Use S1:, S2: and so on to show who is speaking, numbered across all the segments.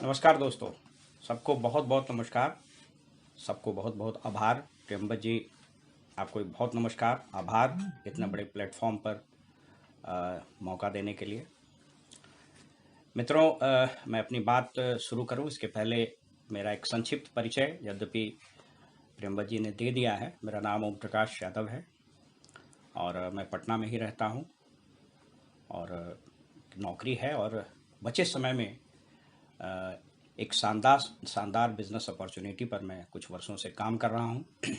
S1: नमस्कार दोस्तों। सबको बहुत बहुत नमस्कार। सबको बहुत बहुत आभार। प्रियंबत जी, आपको भी बहुत नमस्कार, आभार इतना बड़े प्लेटफॉर्म पर मौका देने के लिए। मित्रों, मैं अपनी बात शुरू करूं इसके पहले मेरा एक संक्षिप्त परिचय, यद्यपि प्रियंबत जी ने दे दिया है। मेरा नाम ओम प्रकाश यादव है और मैं पटना में ही रहता हूं और नौकरी है और बचे समय में एक शानदार शानदार बिजनेस अपॉर्चुनिटी पर मैं कुछ वर्षों से काम कर रहा हूं।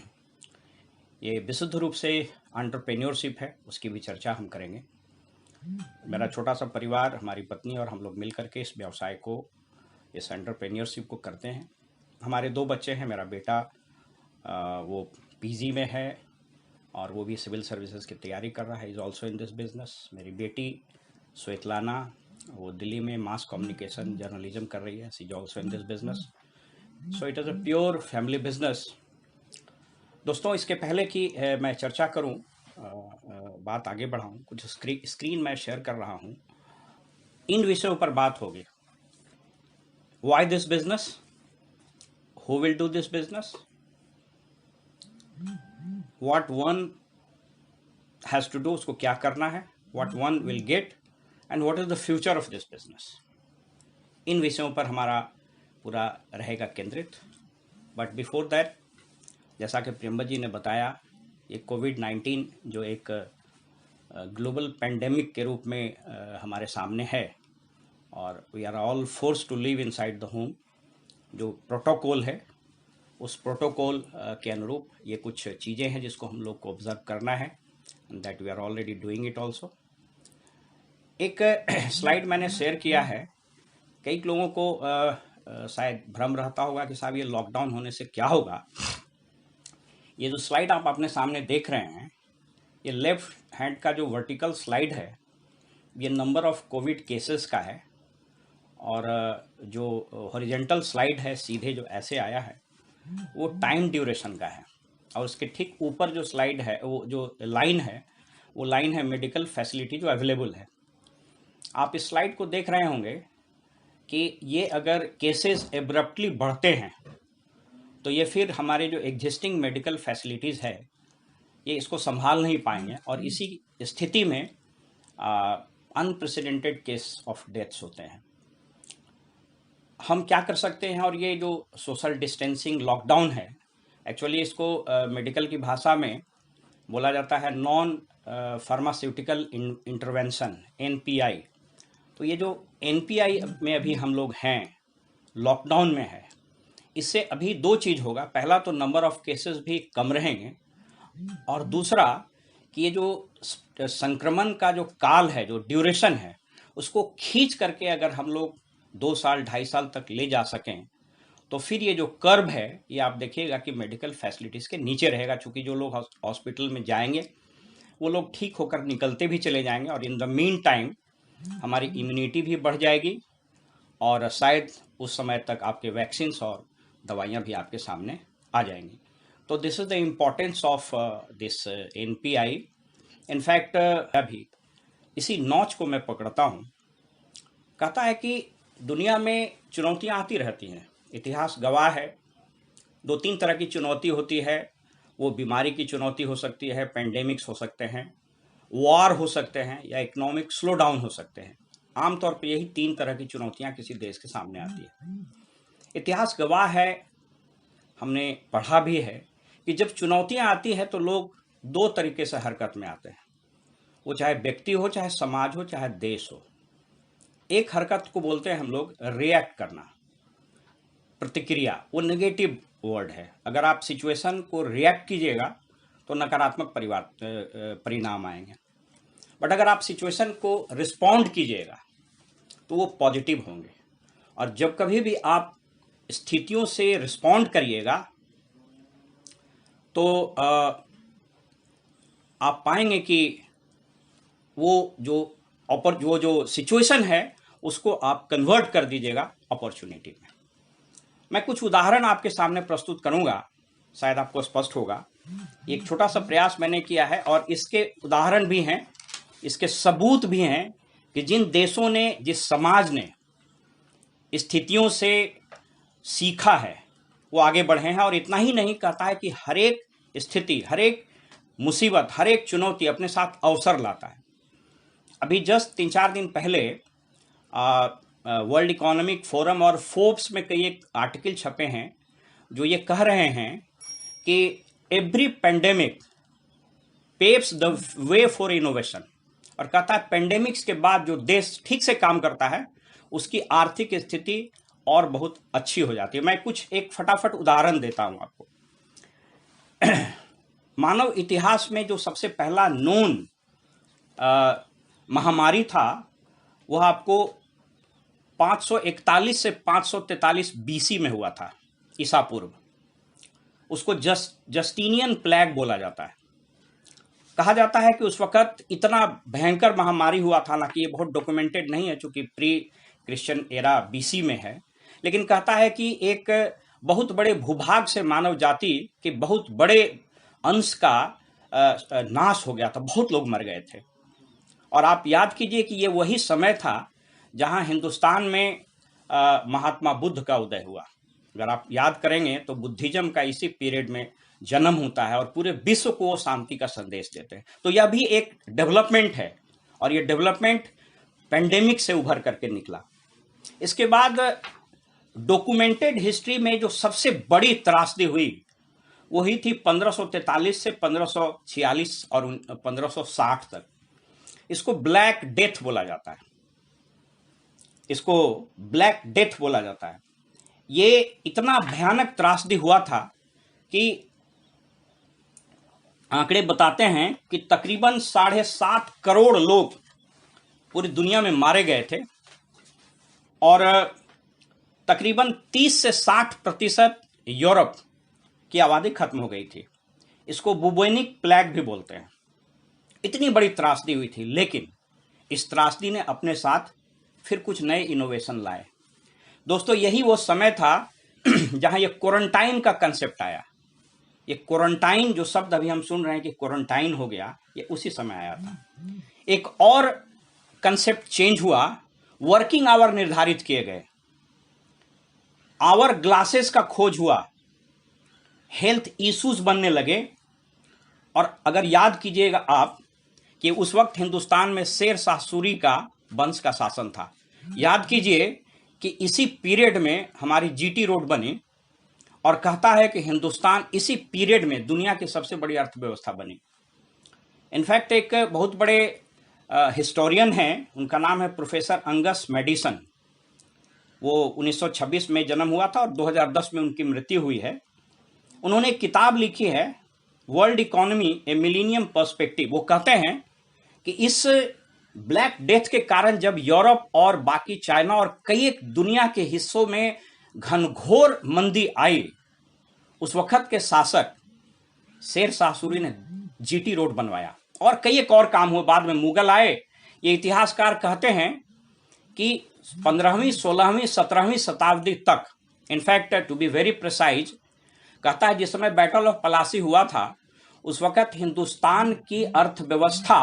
S1: ये विशुद्ध रूप से एंटरप्रेन्योरशिप है, उसकी भी चर्चा हम करेंगे। मेरा छोटा सा परिवार, हमारी पत्नी और हम लोग मिल करके इस व्यवसाय को, इस एंटरप्रेन्योरशिप को करते हैं। हमारे 2 बच्चे हैं। मेरा बेटा वो पीजी में है और वो भी सिविल सर्विसेज की तैयारी कर रहा है, is also in this business. मेरी बेटी श्वेतलाना, वो दिल्ली में मास कम्युनिकेशन जर्नलिज्म कर रही है, she is also in this business. So it is a pure family business. दोस्तों, इसके पहले कि मैं चर्चा करूं, बात आगे बढ़ाऊं, कुछ स्क्रीन मैं शेयर कर रहा हूं। इन विषयों पर बात होगी। Why this business, who will do this business, what one has to do, उसको क्या करना है, what one will get and what is the future of this business. इन विषयों पर हमारा पूरा रहेगा केंद्रित। बट बिफोर दैट, जैसा कि प्रियंबत जी ने बताया, ये कोविड-19 जो एक ग्लोबल पेंडेमिक के रूप में हमारे सामने है और we are all force to live inside the home. जो प्रोटोकॉल है, उस प्रोटोकॉल के अनुरूप ये कुछ चीज़ें हैं जिसको हम लोग को ऑब्जर्व करना है, that we are already doing it also. एक स्लाइड मैंने शेयर किया है। कई लोगों को शायद भ्रम रहता होगा कि साहब ये लॉकडाउन होने से क्या होगा। ये जो स्लाइड आप अपने सामने देख रहे हैं, ये लेफ्ट हैंड का जो वर्टिकल स्लाइड है, ये नंबर ऑफ कोविड केसेस का है और जो हॉरिजेंटल स्लाइड है, सीधे जो ऐसे आया है, वो टाइम ड्यूरेशन का है। और उसके ठीक ऊपर जो स्लाइड है, वो जो लाइन है, वो लाइन है मेडिकल फैसिलिटी जो अवेलेबल है। आप इस स्लाइड को देख रहे होंगे कि ये अगर केसेस एब्रप्टली बढ़ते हैं तो ये फिर हमारे जो एग्जिस्टिंग मेडिकल फैसिलिटीज़ है, ये इसको संभाल नहीं पाएंगे और इसी स्थिति में अनप्रेसिडेंटेड केस ऑफ डेथ्स होते हैं। हम क्या कर सकते हैं, और ये जो सोशल डिस्टेंसिंग लॉकडाउन है, एक्चुअली इसको मेडिकल की भाषा में बोला जाता है नॉन फार्मास्यूटिकल इंटरवेंशन, एनपीआई। तो ये जो एनपीआई में अभी हम लोग हैं, लॉकडाउन में है, इससे अभी 2 चीज़ होगा। पहला तो नंबर ऑफ केसेस भी कम रहेंगे और दूसरा कि ये जो संक्रमण का जो काल है, जो ड्यूरेशन है, उसको खींच करके अगर हम लोग 2 साल 2.5 साल तक ले जा सकें तो फिर ये जो कर्व है, ये आप देखिएगा कि मेडिकल फैसिलिटीज़ के नीचे रहेगा। चूँकि जो लोग हॉस्पिटल में जाएंगे वो लोग ठीक होकर निकलते भी चले जाएंगे और इन द मीन टाइम हमारी इम्यूनिटी भी बढ़ जाएगी और शायद उस समय तक आपके वैक्सीन और दवाइयाँ भी आपके सामने आ जाएंगी। तो this is the importance of this NPI. In fact अभी इसी नॉच को मैं पकड़ता हूँ। कहता है कि दुनिया में चुनौतियाँ आती रहती हैं, इतिहास गवाह है। 2-3 तरह की चुनौती होती है। वो बीमारी की चुनौती हो सकती है, पेंडेमिक्स हो सकते हैं, वॉर हो सकते हैं, या इकोनॉमिक स्लो डाउन हो सकते हैं। आमतौर पर यही 3 तरह की चुनौतियाँ किसी देश के सामने आती है। इतिहास गवाह है, हमने पढ़ा भी है कि जब चुनौतियाँ आती हैं तो लोग 2 तरीके से हरकत में आते हैं। वो चाहे व्यक्ति हो, चाहे समाज हो, चाहे देश हो। एक हरकत को बोलते हैं हम लोग रिएक्ट करना, प्रतिक्रिया। वो नेगेटिव वर्ड है। अगर आप सिचुएशन को रिएक्ट कीजिएगा तो नकारात्मक परिणाम आएंगे, बट अगर आप सिचुएशन को रिस्पॉन्ड कीजिएगा तो वो पॉजिटिव होंगे। और जब कभी भी आप स्थितियों से रिस्पॉन्ड करिएगा तो आप पाएंगे कि वो जो सिचुएशन है उसको आप कन्वर्ट कर दीजिएगा अपॉर्चुनिटी में। मैं कुछ उदाहरण आपके सामने प्रस्तुत करूंगा, शायद आपको स्पष्ट होगा। एक छोटा सा प्रयास मैंने किया है और इसके उदाहरण भी हैं, इसके सबूत भी हैं कि जिन देशों ने, जिस समाज ने स्थितियों से सीखा है वो आगे बढ़े हैं। और इतना ही नहीं, कहता है कि हर एक स्थिति, हर एक मुसीबत, हर एक चुनौती अपने साथ अवसर लाता है। अभी जस्ट 3-4 दिन पहले वर्ल्ड इकोनॉमिक फोरम और फोर्ब्स में कई एक आर्टिकल छपे हैं जो ये कह रहे हैं कि every pandemic paves the way for innovation. और कहता है पेंडेमिक्स के बाद जो देश ठीक से काम करता है उसकी आर्थिक स्थिति और बहुत अच्छी हो जाती है। मैं कुछ एक फटाफट उदाहरण देता हूं आपको। मानव इतिहास में जो सबसे पहला नोन महामारी था वह आपको 541 से 543 बीसी में हुआ था, ईसा पूर्व। उसको जस्टिनियन प्लेग बोला जाता है। कहा जाता है कि उस वक्त इतना भयंकर महामारी हुआ था, ना कि ये बहुत डॉक्यूमेंटेड नहीं है चूंकि प्री क्रिश्चियन एरा बीसी में है, लेकिन कहता है कि एक बहुत बड़े भूभाग से मानव जाति के बहुत बड़े अंश का नाश हो गया था, बहुत लोग मर गए थे। और आप याद कीजिए कि ये वही समय था जहां हिंदुस्तान में महात्मा बुद्ध का उदय हुआ। अगर आप याद करेंगे तो बुद्धिज्म का इसी पीरियड में जन्म होता है और पूरे विश्व को शांति का संदेश देते हैं। तो यह भी एक डेवलपमेंट है और ये डेवलपमेंट पेंडेमिक से उभर करके निकला। इसके बाद डॉक्यूमेंटेड हिस्ट्री में जो सबसे बड़ी त्रासदी हुई वही थी 1543 से 1546 और 1560 तक। इसको ब्लैक डेथ बोला जाता है। इसको ब्लैक डेथ बोला जाता है। ये इतना भयानक त्रासदी हुआ था कि आंकड़े बताते हैं कि तकरीबन 7.5 करोड़ लोग पूरी दुनिया में मारे गए थे और तकरीबन 30 से 60% यूरोप की आबादी खत्म हो गई थी। इसको बुबोनिक प्लेग भी बोलते हैं। इतनी बड़ी त्रासदी हुई थी, लेकिन इस त्रासदी ने अपने साथ फिर कुछ नए इनोवेशन लाए। दोस्तों, यही वो समय था जहां ये क्वारंटाइन का कंसेप्ट आया। ये क्वारंटाइन जो शब्द अभी हम सुन रहे हैं कि क्वारंटाइन हो गया, ये उसी समय आया था। एक और कंसेप्ट चेंज हुआ, वर्किंग आवर निर्धारित किए गए, आवर ग्लासेस का खोज हुआ, हेल्थ इश्यूज बनने लगे। और अगर याद कीजिएगा आप कि उस वक्त हिंदुस्तान में शेर शाह सूरी का वंश का शासन था। याद कीजिए कि इसी पीरियड में हमारी जीटी रोड बनी और कहता है कि हिंदुस्तान इसी पीरियड में दुनिया की सबसे बड़ी अर्थव्यवस्था बनी। इनफैक्ट एक बहुत बड़े हिस्टोरियन हैं, उनका नाम है प्रोफेसर अंगस मेडिसन। वो 1926 में जन्म हुआ था और 2010 में उनकी मृत्यु हुई है। उन्होंने एक किताब लिखी है, वर्ल्ड इकोनॉमी ए मिलेनियम पर्सपेक्टिव। वो कहते हैं कि इस ब्लैक डेथ के कारण जब यूरोप और बाकी चाइना और कई एक दुनिया के हिस्सों में घनघोर मंदी आई, उस वक्त के शासक शेर शाह सूरी ने जीटी रोड बनवाया और कई एक और काम हुए। बाद में मुगल आए। ये इतिहासकार कहते हैं कि 15वीं, 16वीं, 17वीं शताब्दी तक, in fact to be very precise, कहता है जिस समय बैटल ऑफ पलासी हुआ था उस वक्त हिंदुस्तान की अर्थव्यवस्था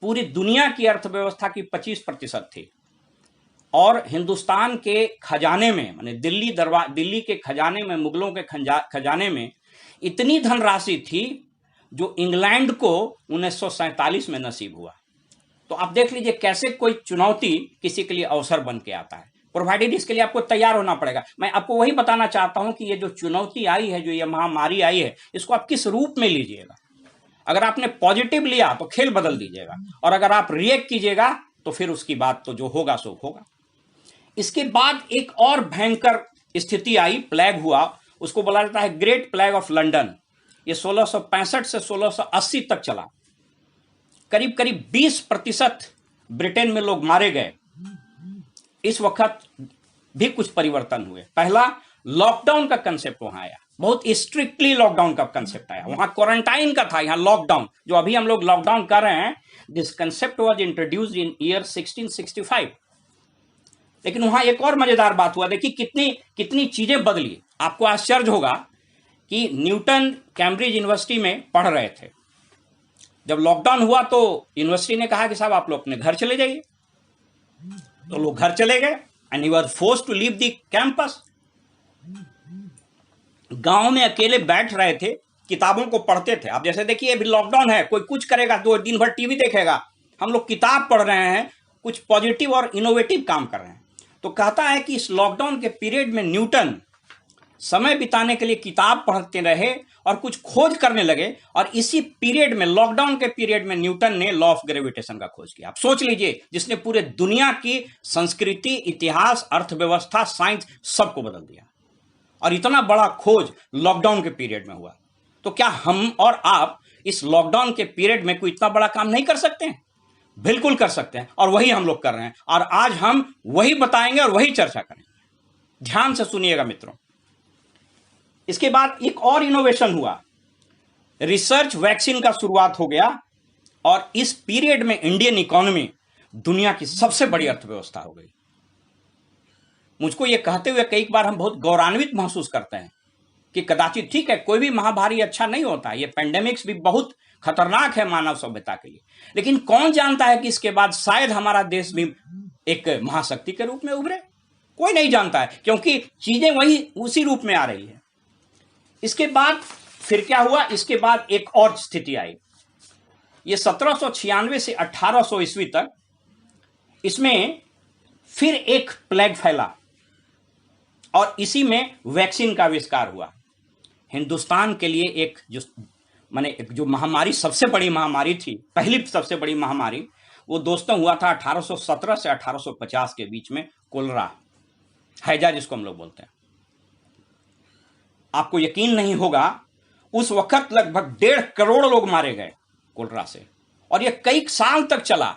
S1: पूरी दुनिया की अर्थव्यवस्था की 25% थी और हिंदुस्तान के खजाने में, माने दिल्ली के खजाने में, मुगलों के खजाने में इतनी धनराशि थी जो इंग्लैंड को 1947 में नसीब हुआ। तो आप देख लीजिए कैसे कोई चुनौती किसी के लिए अवसर बन के आता है। प्रोवाइडेड इसके लिए आपको तैयार होना पड़ेगा। मैं आपको वही बताना चाहता हूं कि ये जो चुनौती आई है, जो ये महामारी आई है, इसको आप किस रूप में लीजिएगा। अगर आपने पॉजिटिव लिया तो खेल बदल दीजिएगा और अगर आप रिएक्ट कीजिएगा तो फिर उसकी बात तो जो होगा सो होगा। इसके बाद एक और भयंकर स्थिति आई, प्लेग हुआ। उसको बोला जाता है ग्रेट प्लेग ऑफ लंदन। ये 1665 से 1680 तक चला। करीब करीब 20% ब्रिटेन में लोग मारे गए। इस वक्त भी कुछ परिवर्तन हुए। पहला, लॉकडाउन का कंसेप्ट वहां आया, बहुत स्ट्रिक्टली लॉकडाउन का कंसेप्ट आया। वहां क्वारंटाइन का था, यहां लॉकडाउन। जो अभी हम लोग लॉकडाउन कर रहे हैं, this concept was introduced in year 1665। लेकिन वहां एक और मजेदार बात हुआ। देखिए कितनी चीजें बदली। आपको आश्चर्य होगा कि न्यूटन कैम्ब्रिज यूनिवर्सिटी में पढ़ रहे थे। जब लॉकडाउन हुआ तो यूनिवर्सिटी ने कहा कि साहब आप लोग अपने घर चले जाइए। तो लोग घर चले गए and you are forced to leave the campus. गांव में अकेले बैठ रहे थे, किताबों को पढ़ते थे। अब जैसे देखिए अभी लॉकडाउन है, कोई कुछ करेगा, 2 दिन भर टीवी देखेगा, हम लोग किताब पढ़ रहे हैं, कुछ पॉजिटिव और इनोवेटिव काम कर रहे हैं। तो कहता है कि इस लॉकडाउन के पीरियड में न्यूटन समय बिताने के लिए किताब पढ़ते रहे और कुछ खोज करने लगे, और इसी पीरियड में, लॉकडाउन के पीरियड में, न्यूटन ने लॉ ऑफ ग्रेविटेशन का खोज किया। आप सोच लीजिए, जिसने पूरे दुनिया की संस्कृति, इतिहास, अर्थव्यवस्था, साइंस सबको बदल दिया, और इतना बड़ा खोज लॉकडाउन के पीरियड में हुआ। तो क्या हम और आप इस लॉकडाउन के पीरियड में कोई इतना बड़ा काम नहीं कर सकते हैं? बिल्कुल कर सकते हैं, और वही हम लोग कर रहे हैं, और आज हम वही बताएंगे और वही चर्चा करेंगे। ध्यान से सुनिएगा मित्रों। इसके बाद एक और इनोवेशन हुआ, रिसर्च वैक्सीन का शुरुआत हो गया, और इस पीरियड में इंडियन इकोनॉमी दुनिया की सबसे बड़ी अर्थव्यवस्था हो गई। मुझको यह कहते हुए कई बार हम बहुत गौरवान्वित महसूस करते हैं कि कदाचित, ठीक है, कोई भी महामारी अच्छा नहीं होता, ये पेंडेमिक्स भी बहुत खतरनाक है मानव सभ्यता के लिए, लेकिन कौन जानता है कि इसके बाद शायद हमारा देश भी एक महाशक्ति के रूप में उभरे? कोई नहीं जानता है, क्योंकि चीजें वही उसी रूप में आ रही है। इसके बाद फिर क्या हुआ? इसके बाद एक और स्थिति आई, ये 1796 से 1800 ईस्वी तक, इसमें फिर एक प्लेग फैला, और इसी में वैक्सीन का आविष्कार हुआ। हिंदुस्तान के लिए एक जो महामारी, सबसे बड़ी महामारी थी, पहली सबसे बड़ी महामारी, वो दोस्तों हुआ था 1817 से 1850 के बीच में, कोलरा, हैजा जिसको हम लोग बोलते हैं। आपको यकीन नहीं होगा, उस वक्त लगभग 1.5 करोड़ लोग मारे गए कोलरा से, और यह कई साल तक चला।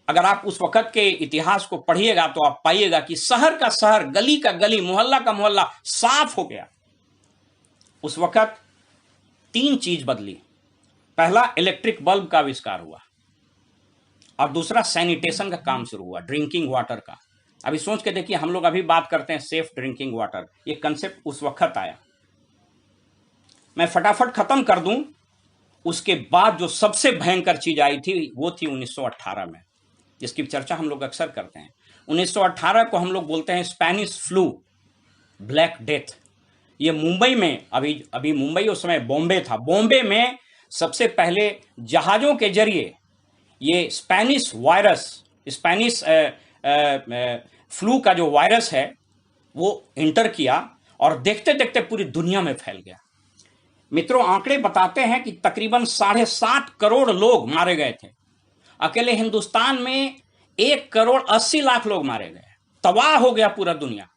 S1: अगर आप उस वक्त के इतिहास को पढ़िएगा तो आप पाइएगा कि शहर का शहर, गली का गली, मोहल्ला का मोहल्ला साफ हो गया। उस वक्त 3 चीज बदली। पहला, इलेक्ट्रिक बल्ब का आविष्कार हुआ, और दूसरा, सैनिटेशन का काम शुरू हुआ, ड्रिंकिंग वाटर का। अभी सोच के देखिए, हम लोग अभी बात करते हैं सेफ ड्रिंकिंग वाटर, ये कंसेप्ट उस वक्त आया। मैं फटाफट खत्म कर दूं। उसके बाद जो सबसे भयंकर चीज आई थी वो थी 1918 में, जिसकी चर्चा हम लोग अक्सर करते हैं। 1918 को हम लोग बोलते हैं स्पेनिश फ्लू, ब्लैक डेथ। ये मुंबई में, अभी मुंबई उस समय बॉम्बे था, बॉम्बे में सबसे पहले जहाजों के जरिए ये स्पेनिश वायरस, स्पेनिश फ्लू का जो वायरस है वो इंटर किया, और देखते देखते पूरी दुनिया में फैल गया। मित्रों, आंकड़े बताते हैं कि तकरीबन 7.5 करोड़ लोग मारे गए थे। अकेले हिंदुस्तान में 1,80,00,000 लोग मारे गए, तबाह हो गया पूरा दुनिया।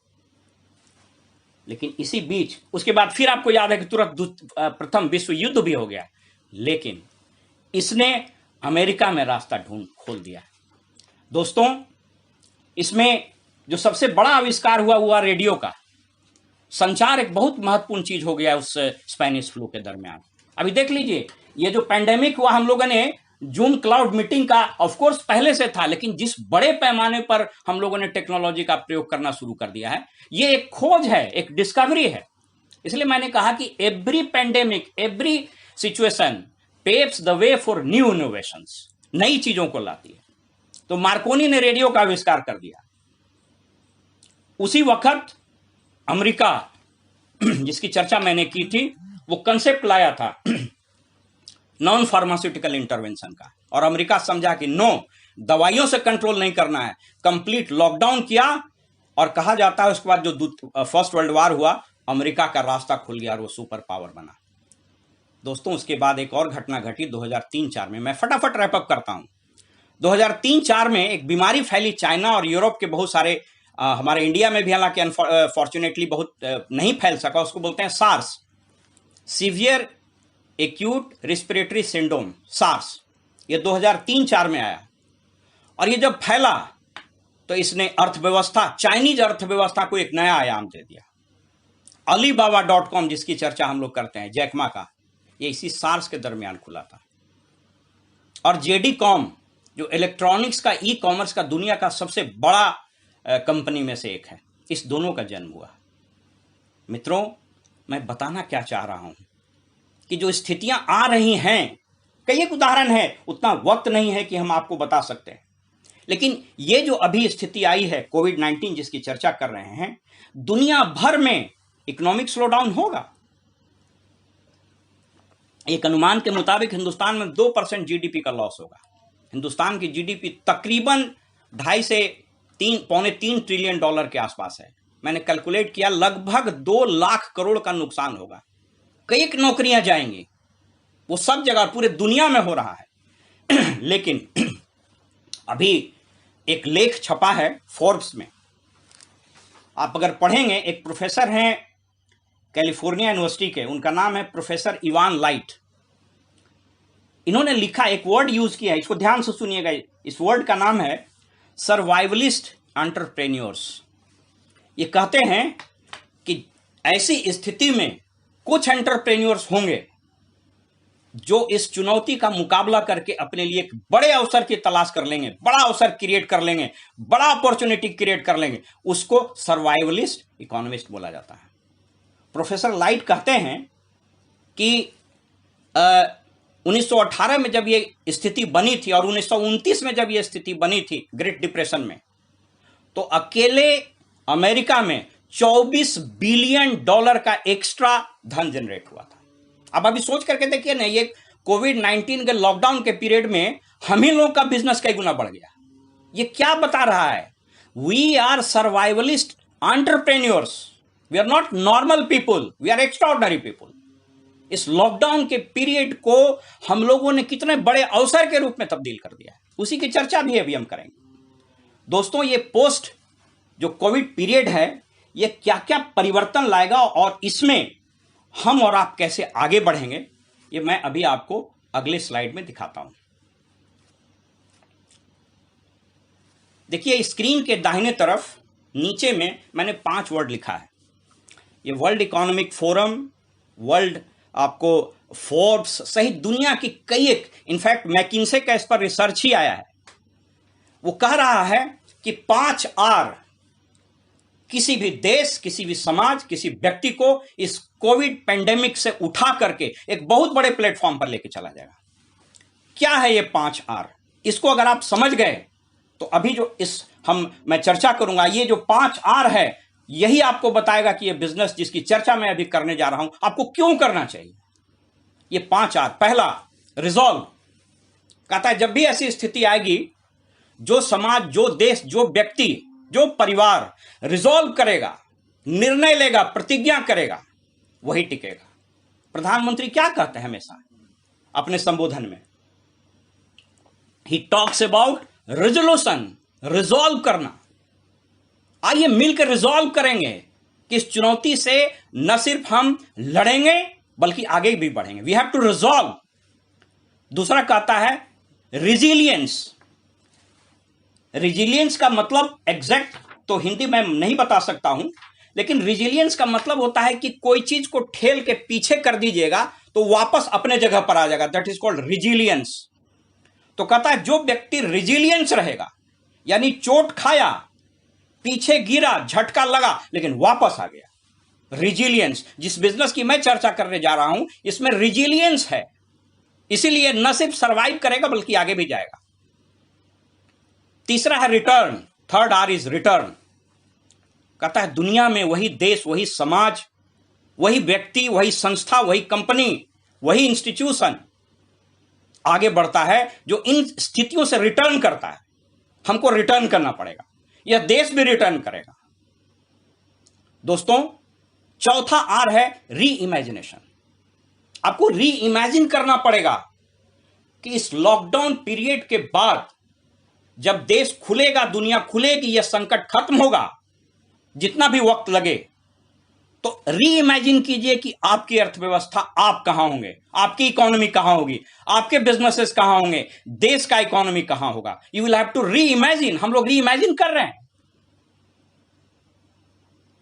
S1: लेकिन इसी बीच उसके बाद फिर आपको याद है कि तुरंत प्रथम विश्व युद्ध भी हो गया, लेकिन इसने अमेरिका में रास्ता खोल दिया। दोस्तों, इसमें जो सबसे बड़ा आविष्कार हुआ रेडियो का। संचार एक बहुत महत्वपूर्ण चीज हो गया उस स्पेनिश फ्लू के दरमियान। अभी देख लीजिए, ये जो पैंडेमिक हुआ, हम लोगों ने जूम क्लाउड मीटिंग का ऑफ कोर्स पहले से था, लेकिन जिस बड़े पैमाने पर हम लोगों ने टेक्नोलॉजी का प्रयोग करना शुरू कर दिया है, ये एक खोज है, एक डिस्कवरी है। इसलिए मैंने कहा कि every pandemic, every situation paves the way for new innovations, नई चीजों को लाती है। तो मार्कोनी ने रेडियो का आविष्कार कर दिया। उसी वक्त अमेरिका, जिसकी चर्चा मैंने की थी, वो कंसेप्ट लाया था नॉन फार्मास्यूटिकल इंटरवेंशन का, और अमेरिका समझा कि नो, दवाइयों से कंट्रोल नहीं करना है, कंप्लीट लॉकडाउन किया, और कहा जाता है उसके बाद जो फर्स्ट वर्ल्ड वॉर हुआ, अमेरिका का रास्ता खुल गया और वो सुपर पावर बना। दोस्तों, उसके बाद एक और घटना घटी 2003-04 में। मैं फटाफट रैप अप करता हूं। 2003-04 में एक बीमारी फैली चाइना और यूरोप के बहुत सारे, हमारे इंडिया में भी हालांकि अनफॉर्चुनेटली बहुत नहीं फैल सका, उसको बोलते हैं SARS, severe acute respiratory syndrome, SARS. ये 2003-04 में आया, और ये जब फैला तो इसने अर्थव्यवस्था, चाइनीज अर्थव्यवस्था को एक नया आयाम दे दिया। Alibaba.com, जिसकी चर्चा हम लोग करते हैं, जैकमा का, ये इसी सार्स के दरमियान खुला था। और JD.com, जो इलेक्ट्रॉनिक्स का, ई कॉमर्स का दुनिया का सबसे बड़ा कंपनी में से एक है, इस दोनों का जन्म हुआ। मित्रों, मैं बताना क्या चाह रहा हूं कि जो स्थितियां आ रही हैं, कई एक उदाहरण है, उतना वक्त नहीं है कि हम आपको बता सकते हैं, लेकिन ये जो अभी स्थिति आई है कोविड-19 जिसकी चर्चा कर रहे हैं, दुनिया भर में इकोनॉमिक स्लोडाउन होगा। एक अनुमान के मुताबिक हिंदुस्तान में 2% जीडीपी का लॉस होगा। हिंदुस्तान की जीडीपी तकरीबन 2.5 से 3.3 ट्रिलियन डॉलर के आसपास है। मैंने कैलकुलेट किया, लगभग 2 लाख करोड़ का नुकसान होगा। कई नौकरियां जाएंगी, वो सब जगह पूरे दुनिया में हो रहा है। लेकिन अभी एक लेख छपा है फोर्ब्स में, आप अगर पढ़ेंगे, एक प्रोफेसर हैं कैलिफोर्निया यूनिवर्सिटी के, उनका नाम है प्रोफेसर इवान लाइट। इन्होंने लिखा, एक वर्ड यूज किया है, इसको ध्यान से सुनिएगा। इस वर्ड का नाम है सर्वाइवलिस्ट एंटरप्रेन्योर्स। ये कहते हैं कि ऐसी स्थिति में कुछ एंटरप्रेन्योर्स होंगे जो इस चुनौती का मुकाबला करके अपने लिए एक बड़े अवसर की तलाश कर लेंगे, बड़ा अवसर क्रिएट कर लेंगे, बड़ा अपॉर्चुनिटी क्रिएट कर लेंगे। उसको सर्वाइवलिस्ट इकोनॉमिस्ट बोला जाता है। प्रोफेसर लाइट कहते हैं कि 1918 में जब ये स्थिति बनी थी और 1929 में जब ये स्थिति बनी थी ग्रेट डिप्रेशन में, तो अकेले अमेरिका में 24 बिलियन डॉलर का एक्स्ट्रा धन जनरेट हुआ था। अब अभी सोच करके देखिए ना, ये कोविड-19 के लॉकडाउन के पीरियड में हम ही लोगों का बिजनेस कई गुना बढ़ गया। ये क्या बता रहा है? We are survivalist entrepreneurs, we are not normal people, we are extraordinary people. इस लॉकडाउन के पीरियड को हम लोगों ने कितने बड़े अवसर के रूप में तब्दील कर दिया है, उसी की चर्चा भी अभी हम करेंगे। दोस्तों, ये पोस्ट जो कोविड पीरियड है, ये क्या क्या परिवर्तन लाएगा और इसमें हम और आप कैसे आगे बढ़ेंगे, ये मैं अभी आपको अगले स्लाइड में दिखाता हूं। देखिए, स्क्रीन के दाहिने तरफ नीचे में मैंने 5 वर्ड लिखा है। ये वर्ल्ड इकोनॉमिक फोरम, वर्ल्ड आपको फोर्ब्स सहित दुनिया की कई एक, इनफैक्ट मैकिन्से का इस पर रिसर्च ही आया है। वो कह रहा है कि 5 आर किसी भी देश, किसी भी समाज, किसी व्यक्ति को इस कोविड पेंडेमिक से उठा करके एक बहुत बड़े प्लेटफॉर्म पर लेके चला जाएगा। क्या है ये 5 आर? इसको अगर आप समझ गए तो अभी जो मैं चर्चा करूंगा, ये जो 5 आर है, यही आपको बताएगा कि ये बिजनेस जिसकी चर्चा मैं अभी करने जा रहा हूं, आपको क्यों करना चाहिए। ये 5 आर, पहला रिजॉल्व। कहता है जब भी ऐसी स्थिति आएगी, जो समाज, जो देश, जो व्यक्ति, जो परिवार रिजॉल्व करेगा, निर्णय लेगा, प्रतिज्ञा करेगा, वही टिकेगा। प्रधानमंत्री क्या कहते हैं हमेशा अपने संबोधन में? He talks about resolution, resolve करना। आइए मिलकर रिजॉल्व करेंगे कि इस चुनौती से न सिर्फ हम लड़ेंगे बल्कि आगे भी बढ़ेंगे। We have to resolve. दूसरा कहता है रिजिलियंस। रिजिलियंस का मतलब एग्जैक्ट तो हिंदी में नहीं बता सकता हूं, लेकिन रिजिलियंस का मतलब होता है कि कोई चीज को ठेल के पीछे कर दीजिएगा तो वापस अपने जगह पर आ जाएगा। That is called resilience. तो कहता है जो व्यक्ति रिजिलियंस रहेगा, यानी चोट खाया, पीछे गिरा, झटका लगा, लेकिन वापस आ गया। रिजिलियंस, जिस बिजनेस की मैं चर्चा करने जा रहा हूं, इसमें रिजिलियंस है, इसीलिए न सिर्फ सर्वाइव करेगा बल्कि आगे भी जाएगा। तीसरा है return. Third R is return. कहता है दुनिया में वही देश, वही समाज, वही व्यक्ति, वही संस्था, वही कंपनी, वही इंस्टीट्यूशन आगे बढ़ता है जो इन स्थितियों से रिटर्न करता है। हमको रिटर्न करना पड़ेगा, यह देश भी रिटर्न करेगा। दोस्तों, चौथा आर है री इमेजिनेशन। आपको री इमेजिन करना पड़ेगा कि इस लॉकडाउन पीरियड के बाद जब देश खुलेगा, दुनिया खुलेगी, यह संकट खत्म होगा, जितना भी वक्त लगे, तो री इमेजिन कीजिए कि आपकी अर्थव्यवस्था, आप कहां होंगे, आपकी इकोनॉमी कहां होगी, आपके बिजनेसेस कहां होंगे, देश का इकोनॉमी कहां होगा। You will have to reimagine. हम लोग री इमेजिन कर रहे हैं।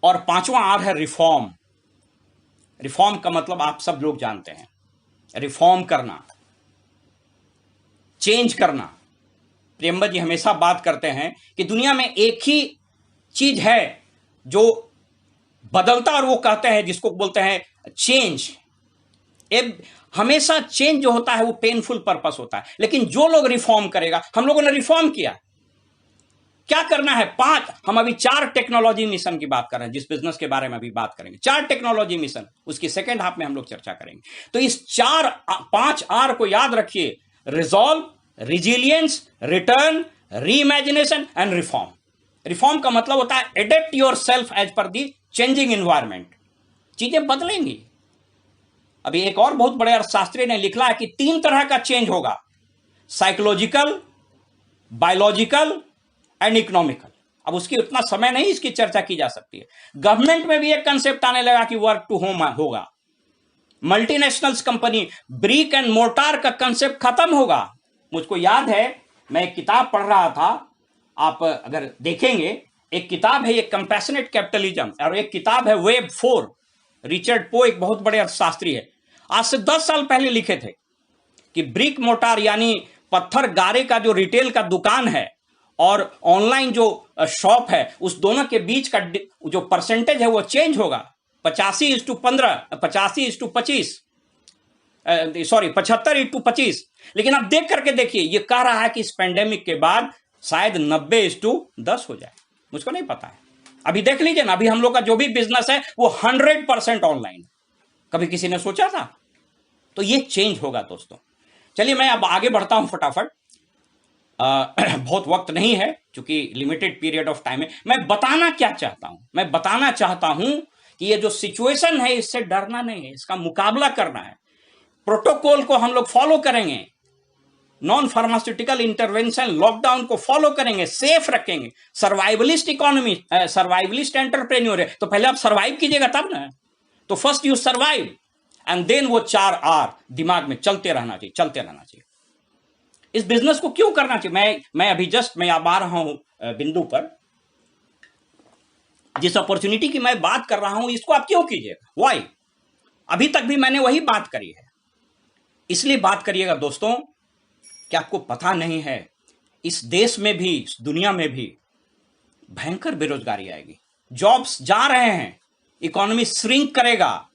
S1: और 5वां आर है रिफॉर्म। रिफॉर्म का मतलब आप सब लोग जानते हैं, रिफॉर्म करना, चेंज करना। प्रियंबल जी हमेशा बात करते हैं कि दुनिया में एक ही चीज है जो बदलता, और वो कहते हैं, जिसको बोलते हैं चेंज। हमेशा चेंज जो होता है वो पेनफुल पर्पस होता है, लेकिन जो लोग रिफॉर्म करेगा, हम लोगों ने रिफॉर्म किया, क्या करना है? 5, हम अभी 4 टेक्नोलॉजी मिशन की बात कर रहे हैं, जिस बिजनेस के बारे में अभी बात करेंगे, 4 टेक्नोलॉजी मिशन, उसकी सेकेंड हाफ में हम लोग चर्चा करेंगे। तो इस 5 आर को याद रखिए: resolve, resilience, return, reimagination and reform. Reform का मतलब होता है adapt your self as per the changing environment. चीजें बदलेंगी। अभी एक और बहुत बड़े अर्थशास्त्री ने लिखा है कि 3 तरह का चेंज होगा: साइकोलॉजिकल, बायोलॉजिकल एंड इकोनॉमिकल। अब उसकी उतना समय नहीं, इसकी चर्चा की जा सकती है। गवर्नमेंट में भी एक कंसेप्ट आने लगा कि वर्क टू होम होगा। Multinationals company, brick and mortar का कंसेप्ट खत्म होगा। मुझको याद है, मैं एक किताब पढ़ रहा था, आप अगर देखेंगे, एक किताब है ये कंपैशनेट कैपिटलिज्म, और एक किताब है वेब 4। रिचर्ड पो एक बहुत बड़े अर्थशास्त्री है, आज से 10 साल पहले लिखे थे कि ब्रिक मोर्टार यानी पत्थर गारे का जो रिटेल का दुकान है और ऑनलाइन जो शॉप है, उस दोनों के बीच का जो परसेंटेज है वो चेंज होगा। 85:15, 85:25, सॉरी 75:25। लेकिन आप देख करके देखिए, ये कह रहा है कि इस पेंडेमिक के बाद शायद 90:10 हो जाए। मुझको नहीं पता है, अभी देख लीजिए ना। अभी हम लोग का जो भी बिजनेस है वो 100% ऑनलाइन। कभी किसी ने सोचा था? तो ये चेंज होगा दोस्तों। चलिए मैं अब आगे बढ़ता हूं फटाफट। बहुत वक्त नहीं है, क्योंकि लिमिटेड पीरियड ऑफ टाइम है। मैं बताना क्या चाहता हूं? मैं बताना चाहता हूं कि ये जो सिचुएशन है, इससे डरना नहीं है, इसका मुकाबला करना है। प्रोटोकॉल को हम लोग फॉलो करेंगे, नॉन फार्मास्यूटिकल इंटरवेंशन, लॉकडाउन को फॉलो करेंगे, सेफ रखेंगे। सर्वाइवलिस्ट इकोनॉमी, सर्वाइवलिस्ट एंटरप्रेन्योर है, तो पहले आप सर्वाइव कीजिएगा तब ना। तो first you survive and then वो 4 आर दिमाग में चलते रहना चाहिए, चलते रहना चाहिए। इस बिजनेस को क्यों करना चाहिए? मैं अभी जस्ट मैं अब आ रहा हूं बिंदु पर। जिस अपॉर्चुनिटी की मैं बात कर रहा हूं, इसको आप क्यों कीजिएगा? व्हाई? अभी तक भी मैंने वही बात करी है। इसलिए बात करिएगा दोस्तों कि आपको पता नहीं है, इस देश में भी, इस दुनिया में भी भयंकर बेरोजगारी आएगी। जॉब्स जा रहे हैं, इकोनॉमी श्रिंक करेगा,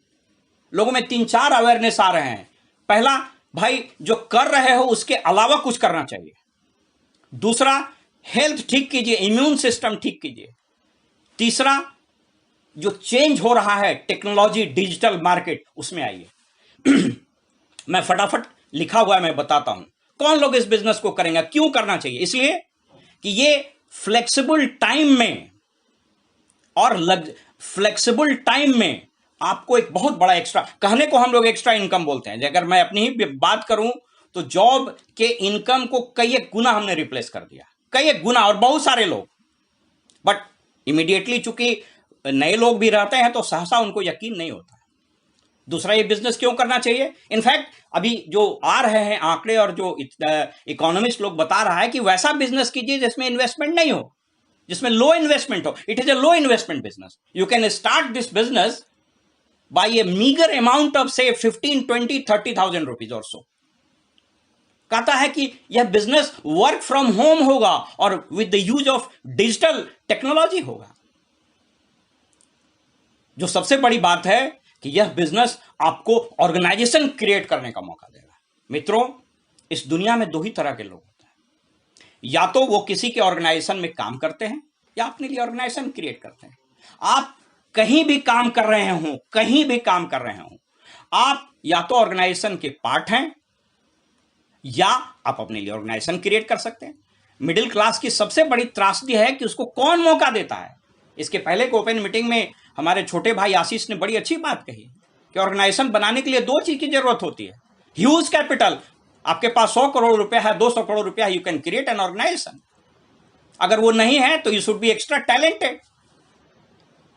S1: लोगों में 3-4 अवेयरनेस आ रहे हैं। पहला, भाई जो कर रहे हो उसके अलावा कुछ करना चाहिए। दूसरा, हेल्थ ठीक कीजिए, इम्यून सिस्टम ठीक कीजिए। तीसरा, जो चेंज हो रहा है टेक्नोलॉजी, डिजिटल मार्केट, उसमें आइए। मैं फटाफट लिखा हुआ है, मैं बताता हूं कौन लोग इस बिजनेस को करेंगे, क्यों करना चाहिए। इसलिए कि ये फ्लेक्सिबल टाइम में और फ्लेक्सिबल टाइम में आपको एक बहुत बड़ा एक्स्ट्रा, कहने को हम लोग एक्स्ट्रा इनकम बोलते हैं। अगर मैं अपनी ही बात करूं तो जॉब के इनकम को कई एक गुना हमने रिप्लेस कर दिया, कई एक गुना, और बहुत सारे लोग। बट इमीडिएटली चूंकि नए लोग भी रहते हैं तो सहसा उनको यकीन नहीं होता। दूसरा, ये बिजनेस क्यों करना चाहिए? इनफैक्ट अभी जो आ रहे हैं आंकड़े और जो इकोनॉमिस्ट लोग बता रहा है कि वैसा बिजनेस कीजिए जिसमें इन्वेस्टमेंट नहीं हो, जिसमें लो इन्वेस्टमेंट हो। It is a low investment business. You can start this business by a meager amount of say 15, 20, 30,000 rupees or so। कहता है कि यह बिजनेस वर्क फ्रॉम होम होगा और with the use of digital technology होगा। जो सबसे बड़ी बात है कि यह बिजनेस आपको ऑर्गेनाइजेशन क्रिएट करने का मौका देगा। मित्रों, इस दुनिया में 2 ही तरह के लोग होते हैं, या तो वो किसी के ऑर्गेनाइजेशन में काम करते हैं या अपने लिए ऑर्गेनाइजेशन क्रिएट करते हैं। आप कहीं भी काम कर रहे हो, कहीं भी काम कर रहे हो, आप या तो ऑर्गेनाइजेशन के पार्ट हैं या आप अपने लिए ऑर्गेनाइजेशन क्रिएट कर सकते हैं। मिडिल क्लास की सबसे बड़ी त्रासदी है कि उसको कौन मौका देता है। इसके पहले के ओपन मीटिंग में हमारे छोटे भाई आशीष ने बड़ी अच्छी बात कही कि ऑर्गेनाइजेशन बनाने के लिए 2 चीज की जरूरत होती है। ह्यूज कैपिटल, आपके पास 100 करोड़ रुपया है, 200 करोड़ रुपया है, you can create an organisation. अगर वो नहीं है तो you should be extra talented.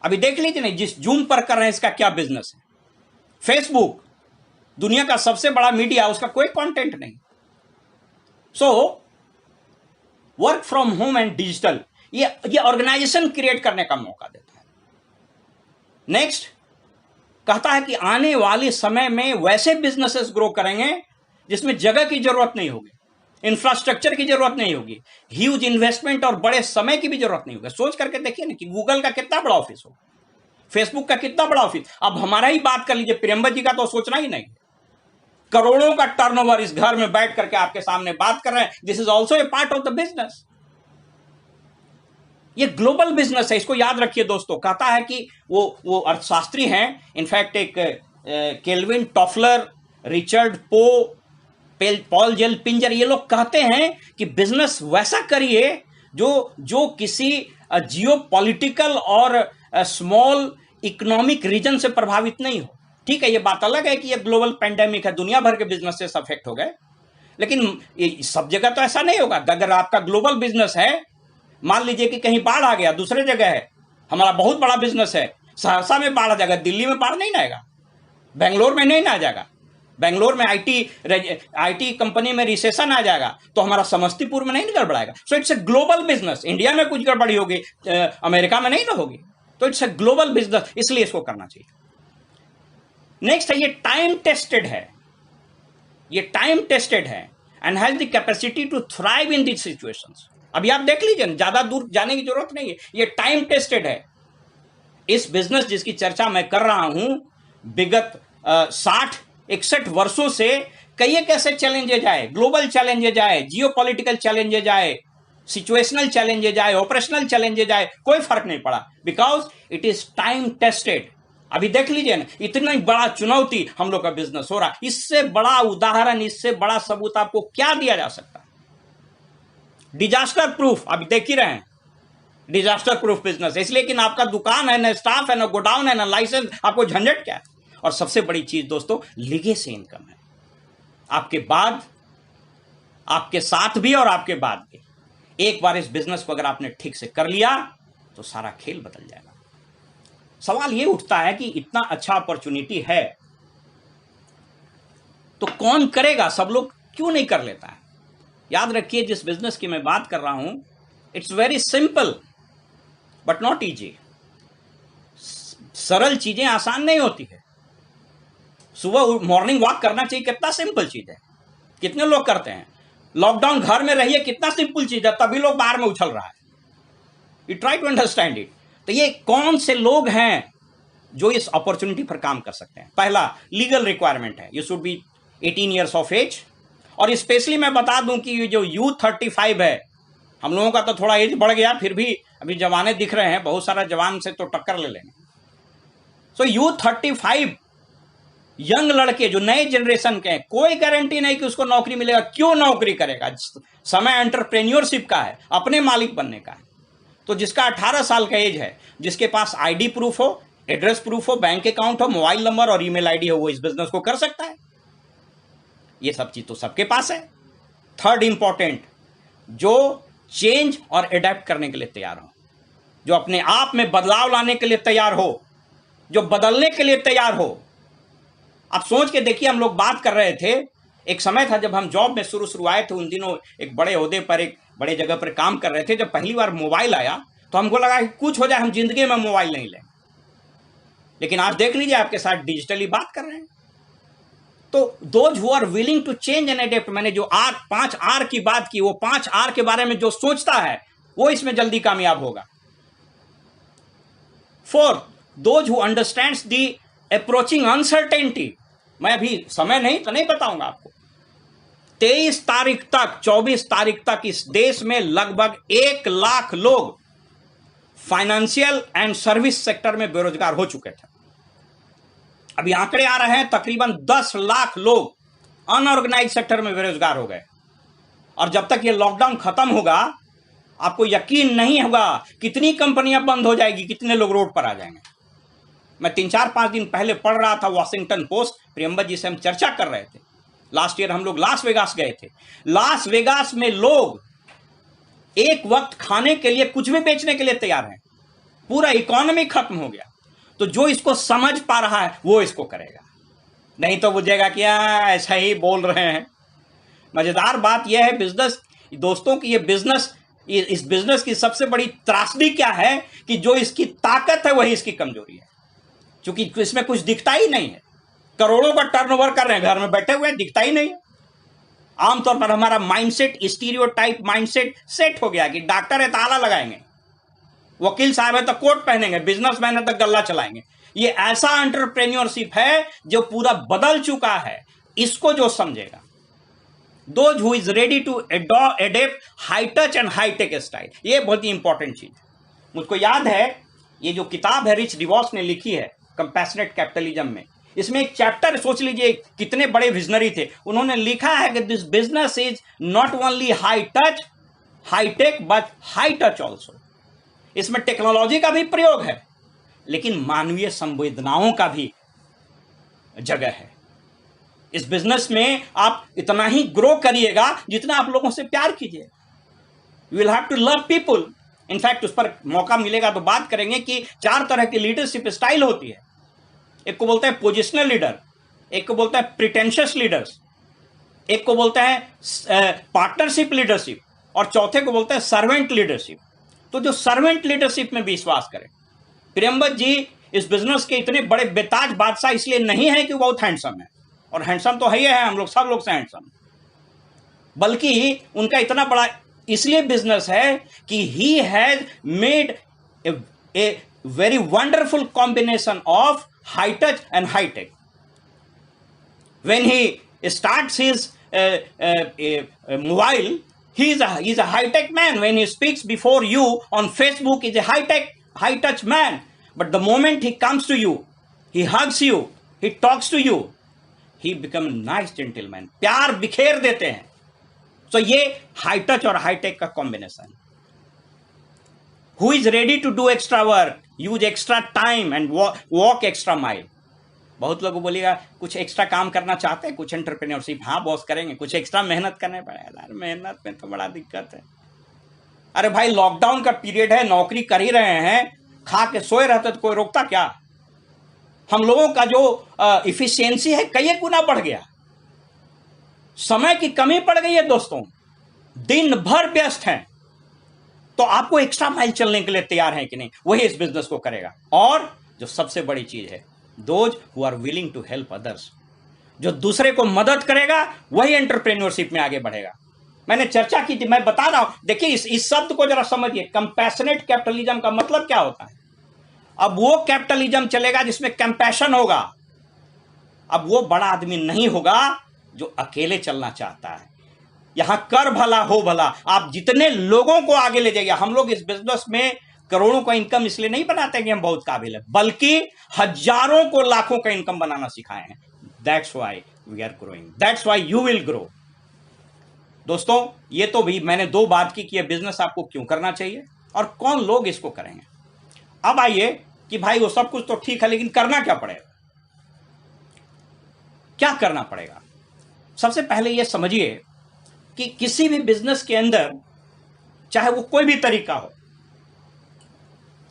S1: अभी देख लीजिए ना, जिस जूम पर कर रहे हैं इसका क्या बिजनेस है। फेसबुक दुनिया का सबसे बड़ा मीडिया, उसका कोई कंटेंट नहीं। So work from home and digital, ये ऑर्गेनाइजेशन क्रिएट करने का मौका देता है। नेक्स्ट कहता है कि आने वाले समय में वैसे बिजनेसेस ग्रो करेंगे जिसमें जगह की जरूरत नहीं होगी, इंफ्रास्ट्रक्चर की जरूरत नहीं होगी, ह्यूज इन्वेस्टमेंट और बड़े समय की भी जरूरत नहीं होगी। सोच करके देखिए ना कि गूगल का कितना बड़ा ऑफिस हो, फेसबुक का कितना बड़ा ऑफिस। अब हमारा ही बात कर लीजिए, प्रियंबल जी का तो सोचना ही नहीं। करोड़ों का टर्नओवर इस घर में बैठ करके आपके सामने बात कर रहे हैं। This is also a part of the business. ये ग्लोबल बिजनेस है, इसको याद रखिए दोस्तों। कहता है कि वो अर्थशास्त्री हैं, इनफैक्ट एक केल्विन टॉफलर, रिचर्ड पो, पॉल जेल पिंजर, ये लोग कहते हैं कि बिजनेस वैसा करिए जो किसी जियो पॉलिटिकल और स्मॉल इकोनॉमिक रीजन से प्रभावित नहीं हो। ठीक है, ये बात अलग है कि ये ग्लोबल पेंडेमिक है, दुनिया भर के बिजनेसेस अफेक्ट हो गए, लेकिन सब जगह तो ऐसा नहीं होगा। अगर आपका ग्लोबल बिजनेस है, मान लीजिए कि कहीं बाढ़ आ गया, दूसरे जगह है, हमारा बहुत बड़ा बिजनेस है, सहरसा में बाढ़ आ जाएगा, दिल्ली में बाढ़ नहीं ना आएगा, बेंगलोर में नहीं ना आ जाएगा, बेंगलोर में आईटी कंपनी में रिसेशन आ जाएगा तो हमारा समस्तीपुर में नहीं गड़बड़ाएगा। So it's a global business. India में कुछ गड़बड़ी होगी, अमेरिका में नहीं ना होगी, तो इट्स ए ग्लोबल बिजनेस, इसलिए इसको करना चाहिए। नेक्स्ट है, ये टाइम टेस्टेड है, ये टाइम टेस्टेड है and has the capacity to thrive in this situations. अभी आप देख लीजिए, ज्यादा दूर जाने की जरूरत नहीं है, ये टाइम टेस्टेड है। इस बिजनेस जिसकी चर्चा मैं कर रहा हूं, विगत 60-61 वर्षों से कई एक ऐसे चैलेंजेज आए, ग्लोबल चैलेंजेज आए, जियोपॉलिटिकल चैलेंजेज आए, सिचुएशनल चैलेंजेज आए, ऑपरेशनल चैलेंजेज आए, कोई फर्क नहीं पड़ा, because it is time tested. अभी देख लीजिए ना, इतनी बड़ा चुनौती हम लोग का बिजनेस हो रहा है, इससे बड़ा उदाहरण, इससे बड़ा सबूत आपको क्या दिया जा सकता है? डिजास्टर प्रूफ, अभी देख ही रहे हैं, डिजास्टर प्रूफ बिजनेस। इसलिए कि ना आपका दुकान है, ना स्टाफ है, ना गोडाउन है, ना लाइसेंस, आपको झंझट क्या है? और सबसे बड़ी चीज दोस्तों, लीगेसी इनकम है। आपके बाद, आपके साथ भी और आपके बाद भी, एक बार इस बिजनेस को अगर आपने ठीक से कर लिया तो सारा खेल बदल जाएगा। सवाल यह उठता है कि इतना अच्छा अपॉर्चुनिटी है तो कौन करेगा? सब लोग क्यों नहीं कर लेता है? याद रखिए, जिस बिजनेस की मैं बात कर रहा हूं, it's very simple but not easy. सरल चीजें आसान नहीं होती है। सुबह मॉर्निंग वॉक करना चाहिए, कितना सिंपल चीज है, कितने लोग करते हैं? लॉकडाउन, घर में रहिए, कितना सिंपल चीज है, तभी लोग बाहर में उछल रहा है। You try to understand it. तो ये कौन से लोग हैं जो इस अपॉर्चुनिटी पर काम कर सकते हैं? पहला, लीगल रिक्वायरमेंट है, you should be 18 years of age. और स्पेशली मैं बता दूं कि जो यूथ 35 है, हम लोगों का तो थोड़ा एज बढ़ गया, फिर भी अभी जवाने दिख रहे हैं, बहुत सारा जवान से तो टक्कर ले लेंगे। सो यूथ 35 यंग लड़के जो नए जनरेशन के हैं, कोई गारंटी नहीं कि उसको नौकरी मिलेगा। क्यों नौकरी करेगा? समय एंटरप्रेन्योरशिप का है, अपने मालिक बनने का है। तो जिसका 18 साल का एज है, जिसके पास आईडी प्रूफ हो, एड्रेस प्रूफ हो, बैंक अकाउंट हो, मोबाइल नंबर और ईमेल आईडी हो, वो इस बिजनेस को कर सकता है। ये सब चीज तो सबके पास है। थर्ड इंपॉर्टेंट, जो चेंज और एडेप्ट करने के लिए तैयार हो, जो अपने आप में बदलाव लाने के लिए तैयार हो, जो बदलने के लिए तैयार हो। आप सोच के देखिए, हम लोग बात कर रहे थे, एक समय था जब हम जॉब में शुरू आए थे, उन दिनों एक बड़े ओहदे पर, एक बड़े जगह पर काम कर रहे थे। जब पहली बार मोबाइल आया तो हमको लगा कि कुछ हो जाए, हम जिंदगी में मोबाइल नहीं लें। लेकिन आज देख लीजिए, आपके साथ डिजिटली बात कर रहे हैं। तो those who are willing to change and adapt, मैंने जो 5 आर की बात की, वो 5 आर के बारे में जो सोचता है वो इसमें जल्दी कामयाब होगा। Fourth, those who understands the approaching uncertainty. मैं अभी समय नहीं तो नहीं बताऊंगा आपको। 23 तारीख तक, 24 तारीख तक इस देश में लगभग 1 लाख लोग फाइनेंशियल एंड सर्विस सेक्टर में बेरोजगार हो चुके थे। अभी आंकड़े आ रहे हैं, तकरीबन 10 लाख लोग अनऑर्गेनाइज सेक्टर में बेरोजगार हो गए। और जब तक ये लॉकडाउन खत्म होगा, आपको यकीन नहीं होगा कितनी कंपनियां बंद हो जाएगी, कितने लोग रोड पर आ जाएंगे। मैं 3-4-5 दिन पहले पढ़ रहा था वॉशिंगटन पोस्ट, प्रियंबल जी से हम चर्चा कर रहे थे। लास्ट ईयर हम लोग लास वेगास गए थे। लास वेगास में लोग एक वक्त खाने के लिए कुछ भी बेचने के लिए तैयार हैं। पूरा इकोनॉमी खत्म हो गया। तो जो इसको समझ पा रहा है वो इसको करेगा, नहीं तो बुझेगा कि ऐसा ही बोल रहे हैं। मजेदार बात यह है बिजनेस दोस्तों की, ये बिजनेस, इस बिजनेस की सबसे बड़ी त्रासदी क्या है कि जो इसकी ताकत है वही इसकी कमजोरी है। क्योंकि इसमें कुछ दिखता ही नहीं है। करोड़ों का टर्नओवर कर रहे हैं, घर में बैठे हुए, दिखता ही नहीं है। आमतौर पर हमारा माइंडसेट, स्टीरियोटाइप माइंडसेट सेट हो गया कि डॉक्टर है ताला लगाएंगे, वकील साहब है तो कोट पहनेंगे, बिजनेसमैन है तो गल्ला चलाएंगे। ये ऐसा एंटरप्रेन्योरशिप है जो पूरा बदल चुका है। इसको जो समझेगा, those who is ready to adopt high touch and high tech style, ये बहुत ही इंपॉर्टेंट चीज है। मुझको याद है ये जो किताब है रिच डिवॉस ने लिखी है कंपैशनेट कैपिटलिज्म में, इसमें एक चैप्टर सोच लीजिए कितने बड़े विजनरी थे, उन्होंने लिखा है कि this business is not only high touch high tech but high touch also. इसमें टेक्नोलॉजी का भी प्रयोग है लेकिन मानवीय संवेदनाओं का भी जगह है। इस बिजनेस में आप इतना ही ग्रो करिएगा जितना आप लोगों से प्यार कीजिएगा। You will have to love people. In fact उस पर मौका मिलेगा तो बात करेंगे कि 4 तरह की लीडरशिप स्टाइल होती है। एक को बोलते हैं पोजिशनल लीडर, एक को बोलता है प्रिटेंशियस लीडर्स, एक को बोलता है पार्टनरशिप लीडरशिप और चौथे को बोलता है सर्वेंट लीडरशिप। तो जो सर्वेंट लीडरशिप में विश्वास करें, प्रियंवद जी इस बिजनेस के इतने बड़े बेताज बादशाह इसलिए नहीं है कि वो बहुत हैंडसम है, और हैंडसम तो है ही है, हम लोग सब लोग से हैंडसम, बल्कि उनका इतना बड़ा इसलिए बिजनेस है कि he has made a very wonderful combination of high touch and high take. When he starts his mobile, he is a high tech man. When he speaks before you on Facebook, he's a high touch man. But the moment he comes to you, he hugs you, he talks to you, he become a nice gentleman. प्यार बिखेर देते हैं। तो ये high touch और high tech का combination. Who is ready to do extra work, use extra time and walk extra mile? बहुत लोग बोलेगा कुछ एक्स्ट्रा काम करना चाहते हैं, कुछ एंटरप्रेन्योरशिप, हाँ बॉस करेंगे, कुछ एक्स्ट्रा मेहनत करने पड़ेगा। यार मेहनत में तो बड़ा दिक्कत है। अरे भाई लॉकडाउन का पीरियड है, नौकरी कर ही रहे हैं, खा के सोए रहते तो कोई रोकता क्या? हम लोगों का जो इफिशियंसी है कई गुना बढ़ गया, समय की कमी पड़ गई है दोस्तों, दिन भर व्यस्त हैं, तो आपको एक्स्ट्रा माइल चलने के लिए तैयार है कि नहीं? वही इस बिजनेस को करेगा। और जो सबसे बड़ी चीज है, those who are willing to help others, जो दूसरे को मदद करेगा वही एंटरप्रेन्योरशिप में आगे बढ़ेगा। मैंने चर्चा की थी, मैं बता रहा हूं, देखिए इस शब्द को जरा समझिए। कंपैशनेट कैपिटलिज्म का मतलब क्या होता है? अब वो कैपिटलिज्म चलेगा जिसमें कंपैशन होगा। अब वो बड़ा आदमी नहीं होगा जो अकेले चलना चाहता है। यहां कर भला हो भला, आप जितने लोगों को आगे ले जाइए। हम लोग इस बिजनेस में करोड़ों का इनकम इसलिए नहीं बनाते कि हम बहुत काबिल है, बल्कि हजारों को लाखों का इनकम बनाना सिखाए हैं। That's why we are growing, that's why you will grow. दोस्तों ये तो भी मैंने 2 बात की कि यह बिजनेस आपको क्यों करना चाहिए और कौन लोग इसको करेंगे। अब आइए कि भाई वो सब कुछ तो ठीक है, लेकिन करना क्या पड़ेगा? क्या करना पड़ेगा? सबसे पहले यह समझिए कि किसी भी बिजनेस के अंदर, चाहे वो कोई भी तरीका हो,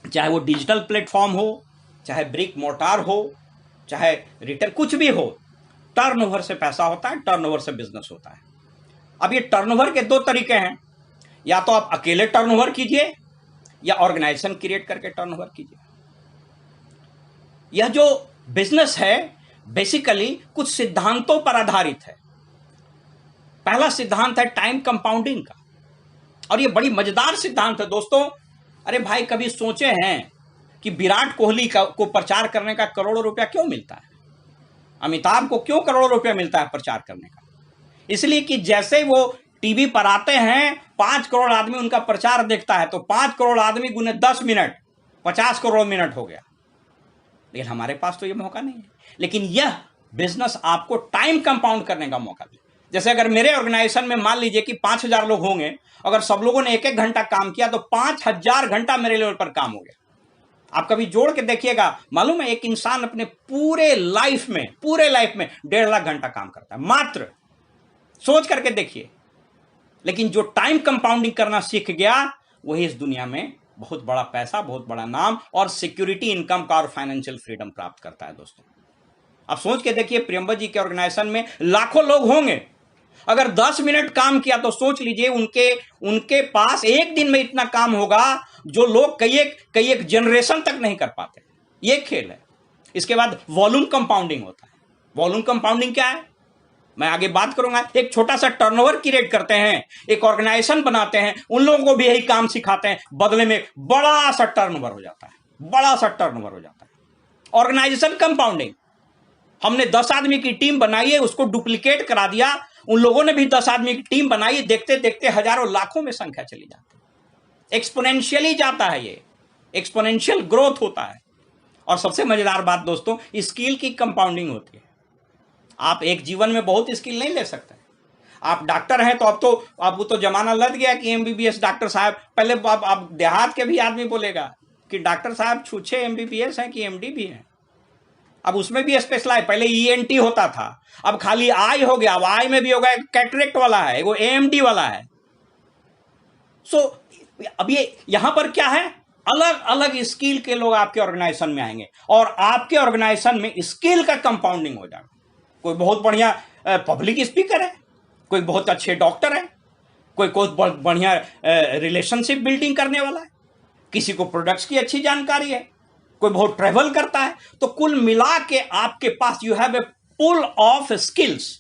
S1: चाहे वो डिजिटल प्लेटफॉर्म हो, चाहे ब्रिक मोर्टार हो, चाहे रिटेल, कुछ भी हो, टर्नओवर से पैसा होता है, टर्नओवर से बिजनेस होता है। अब ये टर्नओवर के 2 तरीके हैं, या तो आप अकेले टर्नओवर कीजिए या ऑर्गेनाइजेशन क्रिएट करके टर्नओवर कीजिए। यह जो बिजनेस है बेसिकली कुछ सिद्धांतों पर आधारित है। पहला सिद्धांत है टाइम कंपाउंडिंग का, और यह बड़ी मजेदार सिद्धांत है दोस्तों। अरे भाई कभी सोचे हैं कि विराट कोहली को प्रचार करने का करोड़ों रुपया क्यों मिलता है? अमिताभ को क्यों करोड़ों रुपया मिलता है प्रचार करने का? इसलिए कि जैसे वो टीवी पर आते हैं, 5 करोड़ आदमी उनका प्रचार देखता है, तो 5 करोड़ आदमी गुने 10 मिनट, 50 करोड़ मिनट हो गया। लेकिन हमारे पास तो ये मौका नहीं है। लेकिन यह बिजनेस आपको टाइम कंपाउंड करने का मौका दे। जैसे अगर मेरे ऑर्गेनाइजेशन में मान लीजिए कि 5000 लोग होंगे, अगर सब लोगों ने 1-1 घंटा काम किया तो 5000 घंटा मेरे लेवल पर काम हो गया। आप कभी जोड़ के देखिएगा, मालूम है एक इंसान अपने पूरे लाइफ में 1.5 लाख घंटा काम करता है, मात्र। सोच करके देखिए। लेकिन जो टाइम कंपाउंडिंग करना सीख गया, वही इस दुनिया में बहुत बड़ा पैसा, बहुत बड़ा नाम और सिक्योरिटी इनकम का और फाइनेंशियल फ्रीडम प्राप्त करता है दोस्तों। आप सोच के देखिए, प्रियंवद जी के ऑर्गेनाइजेशन में लाखों लोग होंगे, अगर 10 मिनट काम किया तो सोच लीजिए उनके पास एक दिन में इतना काम होगा जो लोग कई एक जनरेशन तक नहीं कर पाते। ये खेल है। इसके बाद वॉल्यूम कंपाउंडिंग होता है। वॉल्यूम कंपाउंडिंग क्या है मैं आगे बात करूंगा। एक छोटा सा टर्नओवर क्रिएट करते हैं, एक ऑर्गेनाइजेशन बनाते हैं, उन लोगों को भी यही काम सिखाते हैं, बदले में बड़ा सा टर्नओवर हो जाता है, बड़ा सा टर्नओवर हो जाता है। ऑर्गेनाइजेशन कंपाउंडिंग, हमने 10 आदमी की टीम बनाई है, उसको डुप्लीकेट करा दिया, उन लोगों ने भी 10 आदमी की टीम बनाई, देखते देखते हजारों लाखों में संख्या चली जाती है, एक्सपोनेंशियली जाता है ये। एक्सपोनेंशियल ग्रोथ होता है। और सबसे मजेदार बात दोस्तों, स्किल की कंपाउंडिंग होती है। आप एक जीवन में बहुत स्किल नहीं ले सकते। आप डॉक्टर हैं तो अब वो तो जमाना लग गया कि एमबीबीएस डॉक्टर साहब, पहले अब देहात के भी आदमी बोलेगा कि डॉक्टर साहब छूछे एमबीबीएस हैं कि एमडी भी हैं। अब उसमें भी स्पेशलाइज, पहले ईएनटी होता था, अब खाली आई हो गया। अब आई में भी होगा, एक कैटरेक्ट वाला है, वो एएमडी वाला है। सो अब ये यहां पर क्या है, अलग अलग स्किल के लोग आपके ऑर्गेनाइजेशन में आएंगे और आपके ऑर्गेनाइजेशन में स्किल का कंपाउंडिंग हो जाएगा। कोई बहुत बढ़िया पब्लिक स्पीकर है, कोई बहुत अच्छे डॉक्टर है, कोई बहुत बढ़िया रिलेशनशिप बिल्डिंग करने वाला है, किसी को प्रोडक्ट्स की अच्छी जानकारी है, कोई बहुत ट्रेवल करता है। तो कुल मिला के आपके पास you have a pool of skills.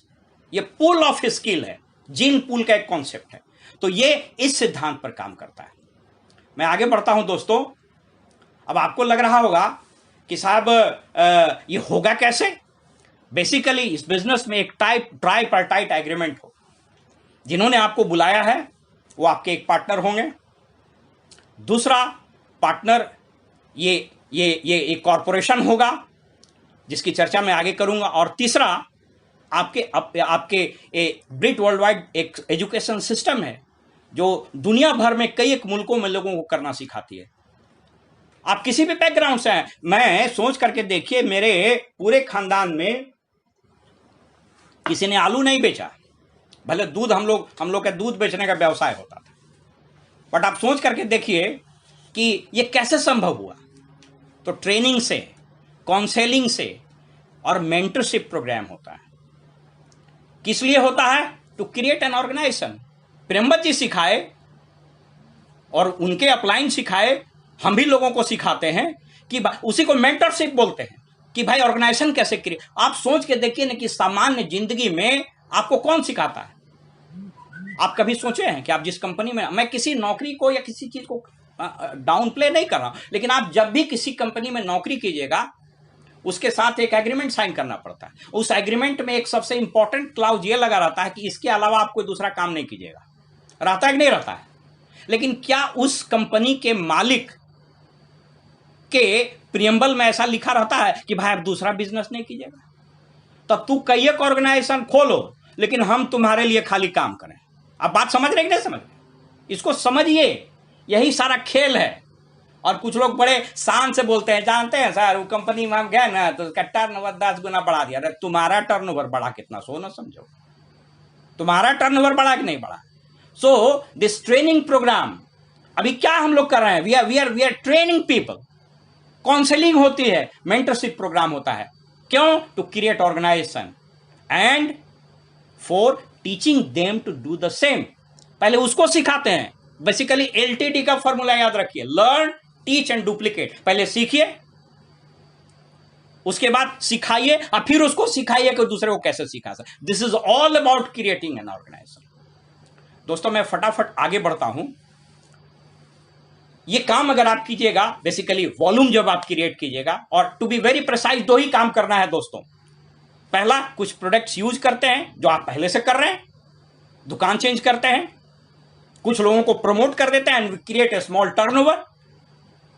S1: ये पूल ऑफ स्किल है, जीन पूल का एक कॉन्सेप्ट है। तो ये इस सिद्धांत पर काम करता है। मैं आगे बढ़ता हूं दोस्तों। अब आपको लग रहा होगा कि साहब ये होगा कैसे। बेसिकली इस बिजनेस में एक ट्राइपार्टाइट एग्रीमेंट हो। जिन्होंने आपको बुलाया है वो आपके एक पार्टनर होंगे, दूसरा पार्टनर ये एक कॉरपोरेशन होगा जिसकी चर्चा मैं आगे करूंगा, और तीसरा आपके ब्रिट वर्ल्ड वाइड एक एजुकेशन सिस्टम है जो दुनिया भर में कई एक मुल्कों में लोगों को करना सिखाती है। आप किसी भी बैकग्राउंड से हैं, मैं सोच करके देखिए, मेरे पूरे खानदान में किसी ने आलू नहीं बेचा। भले दूध हम लोग का दूध बेचने का व्यवसाय होता था, बट आप सोच करके देखिए कि ये कैसे संभव हुआ। तो ट्रेनिंग से, काउंसलिंग से और मेंटरशिप प्रोग्राम होता है। किस लिए होता है? To create an organization. Premvat ji सिखाए और उनके अपलाइन सिखाए, हम भी लोगों को सिखाते हैं कि उसी को मेंटरशिप बोलते हैं कि भाई ऑर्गेनाइजेशन कैसे क्रिएट। आप सोच के देखिए ना कि सामान्य जिंदगी में आपको कौन सिखाता है। आप कभी सोचे हैं कि आप जिस कंपनी में, मैं किसी नौकरी को या किसी चीज को डाउन प्ले नहीं कर रहा हूं, लेकिन आप जब भी किसी कंपनी में नौकरी कीजिएगा उसके साथ एक एग्रीमेंट साइन करना पड़ता है। उस एग्रीमेंट में एक सबसे इंपॉर्टेंट क्लाउज ये लगा रहता है कि इसके अलावा आप कोई दूसरा काम नहीं कीजिएगा। रहता है कि नहीं रहता है? लेकिन क्या उस कंपनी के मालिक के प्रियम्बल में ऐसा लिखा रहता है कि भाई आप दूसरा बिजनेस नहीं कीजिएगा? तब तू कई एक ऑर्गेनाइजेशन खोलो, लेकिन हम तुम्हारे लिए खाली काम करें। आप बात समझ रहे कि नहीं समझ रहे? इसको समझिए, यही सारा खेल है। और कुछ लोग बड़े शान से बोलते हैं, जानते हैं सर वो कंपनी में हम गए ना तो उसका टर्नओवर 10 गुना बढ़ा दिया। अरे तुम्हारा टर्नओवर बढ़ा कितना, सो ना समझो, तुम्हारा टर्नओवर बढ़ा कि नहीं बढ़ा। सो दिस ट्रेनिंग प्रोग्राम अभी क्या हम लोग कर रहे हैं, we are training people. Counselling होती है, मेंटरशिप प्रोग्राम होता है। क्यों? To create organisation and for teaching them to do the same. पहले उसको सिखाते हैं। बेसिकली एलटीडी का फॉर्मूला याद रखिए, लर्न, टीच एंड डुप्लीकेट। पहले सीखिए, उसके बाद सिखाइए और फिर उसको सिखाइए कि दूसरे को कैसे सिखा सकते। This is all about creating an organisation. दोस्तों मैं फटाफट आगे बढ़ता हूं। ये काम अगर आप कीजिएगा, बेसिकली वॉल्यूम जब आप क्रिएट कीजिएगा, और टू बी वेरी प्रिसाइज 2 ही काम करना है दोस्तों। पहला, कुछ प्रोडक्ट्स यूज करते हैं जो आप पहले से कर रहे हैं, दुकान चेंज करते हैं, कुछ लोगों को प्रमोट कर देते हैं and create a small turnover.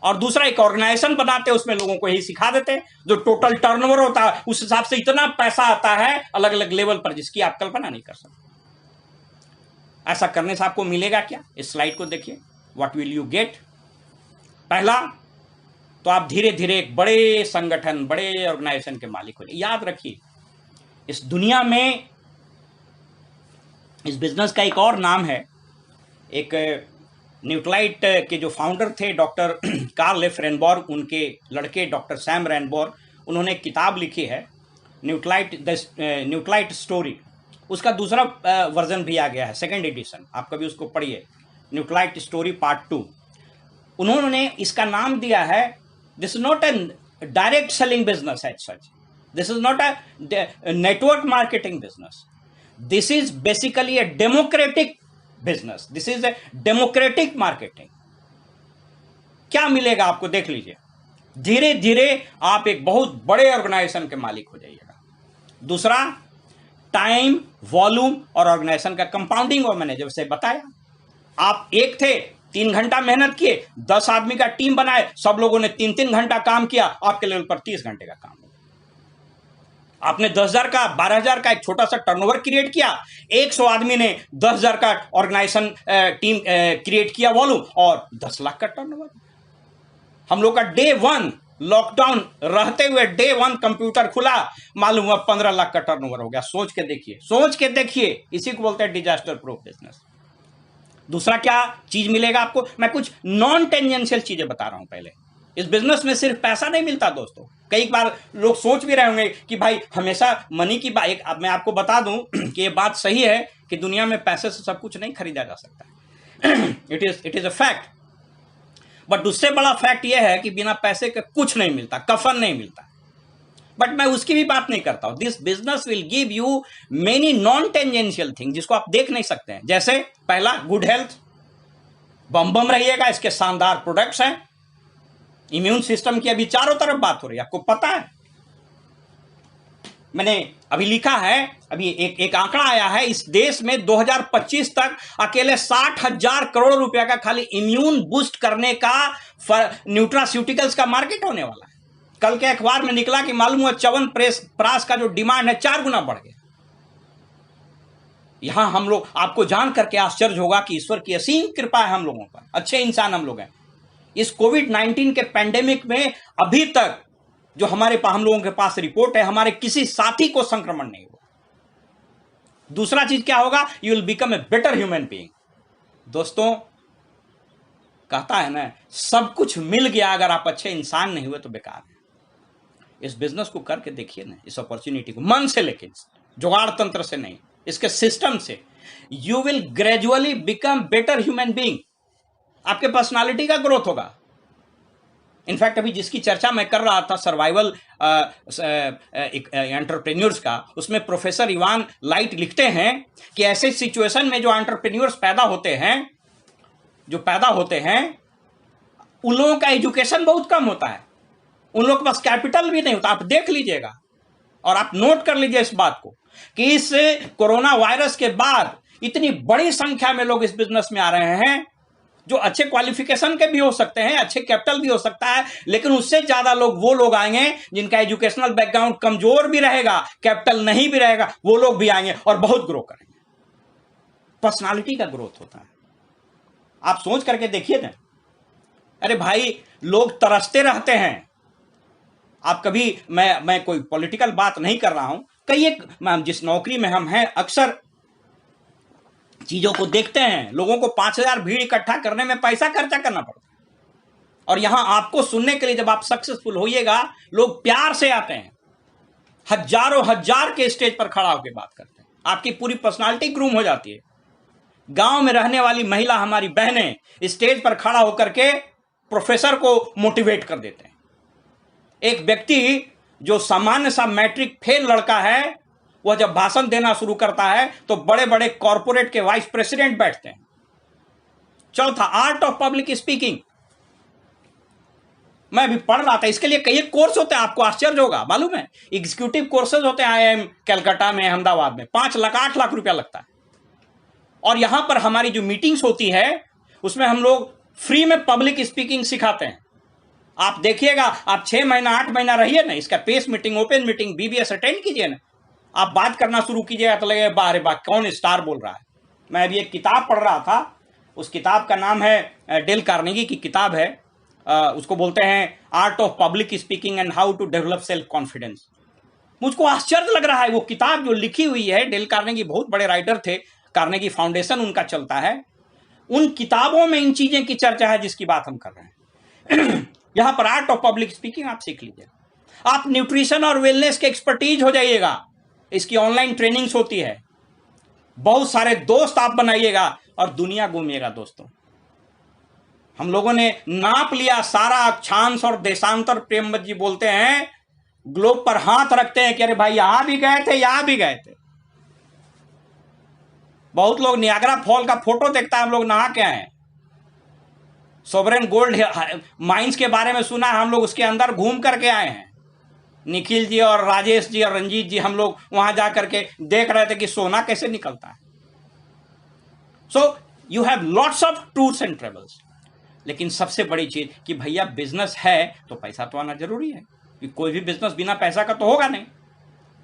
S1: और दूसरा, एक ऑर्गेनाइजेशन बनाते हैं, उसमें लोगों को यही सिखा देते हैं। जो टोटल टर्नओवर होता है उस हिसाब से इतना पैसा आता है अलग अलग लेवल पर, जिसकी आप कल्पना नहीं कर सकते। ऐसा करने से आपको मिलेगा क्या? इस स्लाइड को देखिए, व्हाट विल यू गेट। पहला तो आप धीरे धीरे एक बड़े संगठन, बड़े ऑर्गेनाइजेशन के मालिक हो जाए। याद रखिए, इस दुनिया में इस बिजनेस का एक और नाम है। एक न्यूक्लाइट के जो फाउंडर थे डॉक्टर कार्ल एफ रेनबॉर्ग, उनके लड़के डॉक्टर सैम रेनबॉर्ग, उन्होंने एक किताब लिखी है न्यूक्लाइट स्टोरी। उसका दूसरा वर्जन भी आ गया है, 2nd एडिशन। आप कभी उसको पढ़िए, न्यूक्लाइट स्टोरी पार्ट 2। उन्होंने इसका नाम दिया है, this is not a direct selling business as such, this is not a network marketing business, this is basically a democratic business, this is a democratic marketing. क्या मिलेगा आपको, देख लीजिए। धीरे धीरे आप एक बहुत बड़े ऑर्गेनाइजेशन के मालिक हो जाइएगा। दूसरा, टाइम, वॉल्यूम और ऑर्गेनाइजेशन का कंपाउंडिंग, और मैंने जैसे बताया, आप एक थे 3 घंटा मेहनत किए, 10 आदमी का टीम बनाए, सब लोगों ने 3-3 घंटा काम किया, आपके लेवल पर 30 घंटे का काम। आपने 10,000 का 12,000 का एक छोटा सा टर्नओवर क्रिएट किया, 100 आदमी ने 10,000 का ऑर्गेनाइजेशन टीम क्रिएट किया वॉल्यूम, और 10 लाख का टर्नओवर। हम लोग का डे 1 लॉकडाउन रहते हुए डे 1 कंप्यूटर खुला, मालूम हुआ 15 लाख का टर्नओवर हो गया। सोच के देखिए, सोच के देखिए, इसी को बोलते हैं डिजास्टर प्रूफ बिजनेस। दूसरा क्या चीज मिलेगा आपको, मैं कुछ नॉन टेंजेंशियल चीजें बता रहा हूं। पहले इस बिजनेस में सिर्फ पैसा नहीं मिलता दोस्तों। कई बार लोग सोच भी रहे होंगे कि भाई हमेशा मनी की बात, अब मैं आपको बता दूं कि ये बात सही है कि दुनिया में पैसे से सब कुछ नहीं खरीदा जा सकता। It is a fact. But उससे बड़ा फैक्ट यह है कि बिना पैसे के कुछ नहीं मिलता, कफन नहीं मिलता। बट मैं उसकी भी बात नहीं करता हूं। This business will give you many non tangential thing जिसको आप देख नहीं सकते हैं। जैसे पहला, गुड हेल्थ, बम रहिएगा, इसके शानदार प्रोडक्ट्स हैं। इम्यून सिस्टम की अभी चारों तरफ बात हो रही है, आपको पता है। मैंने अभी लिखा है, अभी एक आंकड़ा आया है, इस देश में 2025 तक अकेले 60,000 करोड़ रुपया का खाली इम्यून बूस्ट करने का न्यूट्रास्यूटिकल्स का मार्केट होने वाला है। कल के अखबार में निकला कि मालूम हुआ च्यवनप्राश का जो डिमांड है 4 गुना बढ़ गया। यहां हम लोग, आपको जान करके आश्चर्य होगा कि ईश्वर की असीम कृपा है हम लोगों पर, अच्छे इंसान हम लोग हैं। इस कोविड-19 के पैंडेमिक में अभी तक जो हम लोगों के पास रिपोर्ट है, हमारे किसी साथी को संक्रमण नहीं हुआ। दूसरा चीज क्या होगा, you will become a better human being. दोस्तों, कहता है ना, सब कुछ मिल गया, अगर आप अच्छे इंसान नहीं हुए तो बेकार है। इस बिजनेस को करके देखिए ना, इस अपॉर्चुनिटी को मन से, लेकिन जुगाड़ तंत्र से नहीं, इसके सिस्टम से। You will gradually become better human being. आपके पर्सनालिटी का ग्रोथ होगा। इनफैक्ट अभी जिसकी चर्चा मैं कर रहा था, सर्वाइवल एंटरप्रेन्योर्स का, उसमें प्रोफेसर इवान लाइट लिखते हैं कि ऐसे सिचुएशन में जो एंटरप्रेन्योर्स पैदा होते हैं, उन लोगों का एजुकेशन बहुत कम होता है, उन लोगों के पास कैपिटल भी नहीं होता। आप देख लीजिएगा और आप नोट कर लीजिए इस बात को कि इस कोरोना वायरस के बाद इतनी बड़ी संख्या में लोग इस बिजनेस में आ रहे हैं, जो अच्छे क्वालिफिकेशन के भी हो सकते हैं, अच्छे कैपिटल भी हो सकता है, लेकिन उससे ज्यादा लोग वो लोग आएंगे जिनका एजुकेशनल बैकग्राउंड कमजोर भी रहेगा, कैपिटल नहीं भी रहेगा, वो लोग भी आएंगे और बहुत ग्रो करेंगे। पर्सनालिटी का ग्रोथ होता है। आप सोच करके देखिए ना, अरे भाई, लोग तरसते रहते हैं। आप कभी, मैं कोई पॉलिटिकल बात नहीं कर रहा हूं, जिस नौकरी में हम हैं, अक्सर चीजों को देखते हैं। लोगों को 5,000 भीड़ इकट्ठा करने में पैसा खर्चा करना पड़ता है, और यहां आपको सुनने के लिए जब आप सक्सेसफुल होइएगा, लोग प्यार से आते हैं, हजारों हजार के स्टेज पर खड़ा होकर बात करते हैं। आपकी पूरी पर्सनालिटी ग्रूम हो जाती है। गांव में रहने वाली महिला, हमारी बहनें, स्टेज पर खड़ा होकर के प्रोफेसर को मोटिवेट कर देते हैं। एक व्यक्ति जो सामान्य सा मैट्रिक फेल लड़का है, वह जब भाषण देना शुरू करता है तो बड़े बड़े कॉर्पोरेट के वाइस प्रेसिडेंट बैठते हैं। चौथा, आर्ट ऑफ पब्लिक स्पीकिंग। मैं अभी पढ़ रहा था, इसके लिए कई कोर्स होते हैं, आपको आश्चर्य होगा, मालूम है। एग्जीक्यूटिव कोर्सेज होते हैं IIM कलकत्ता में, अहमदाबाद में, 5 लाख 8 लाख रुपया लगता है। और यहां पर हमारी जो मीटिंग्स होती है, उसमें हम लोग फ्री में पब्लिक स्पीकिंग सिखाते हैं। आप देखिएगा, आप 6 महीना 8 महीना रहिए ना, इसका pace meeting, open meeting, BBS attend कीजिए ना, आप बात करना शुरू कीजिएगा तो लगेगा बारे बात, कौन स्टार बोल रहा है। मैं अभी एक किताब पढ़ रहा था, उस किताब का नाम है, डेल कार्नेगी की किताब है, उसको बोलते हैं art of public speaking and how to develop self confidence. मुझको आश्चर्य लग रहा है, वो किताब जो लिखी हुई है, डेल कार्नेगी बहुत बड़े राइटर थे, कार्नेगी फाउंडेशन उनका चलता है, उन किताबों में इन चीजें की चर्चा है जिसकी बात हम कर रहे हैं। यहां पर आर्ट ऑफ पब्लिक स्पीकिंग आप सीख लीजिए। आप न्यूट्रिशन और वेलनेस के एक्सपर्टीज हो जाइएगा, इसकी ऑनलाइन ट्रेनिंग्स होती है। बहुत सारे दोस्त आप बनाइएगा और दुनिया घूमिएगा। दोस्तों, हम लोगों ने नाप लिया सारा अक्षांश और देशांतर। प्रेमवत जी बोलते हैं, ग्लोब पर हाथ रखते हैं कि अरे भाई यहां भी गए थे, यहां भी गए थे। बहुत लोग नियाग्रा फॉल का फोटो देखता है, हम लोग नहा के आए। सोवरेन गोल्ड माइंस के बारे में सुना है, हम लोग उसके अंदर घूम करके आए हैं। निखिल जी और राजेश जी और रंजीत जी, हम लोग वहां जाकर के देख रहे थे कि सोना कैसे निकलता है। So you have lots of tours and travels. लेकिन सबसे बड़ी चीज कि भैया बिजनेस है तो पैसा तो आना जरूरी है, कि कोई भी बिजनेस बिना पैसा का तो होगा नहीं।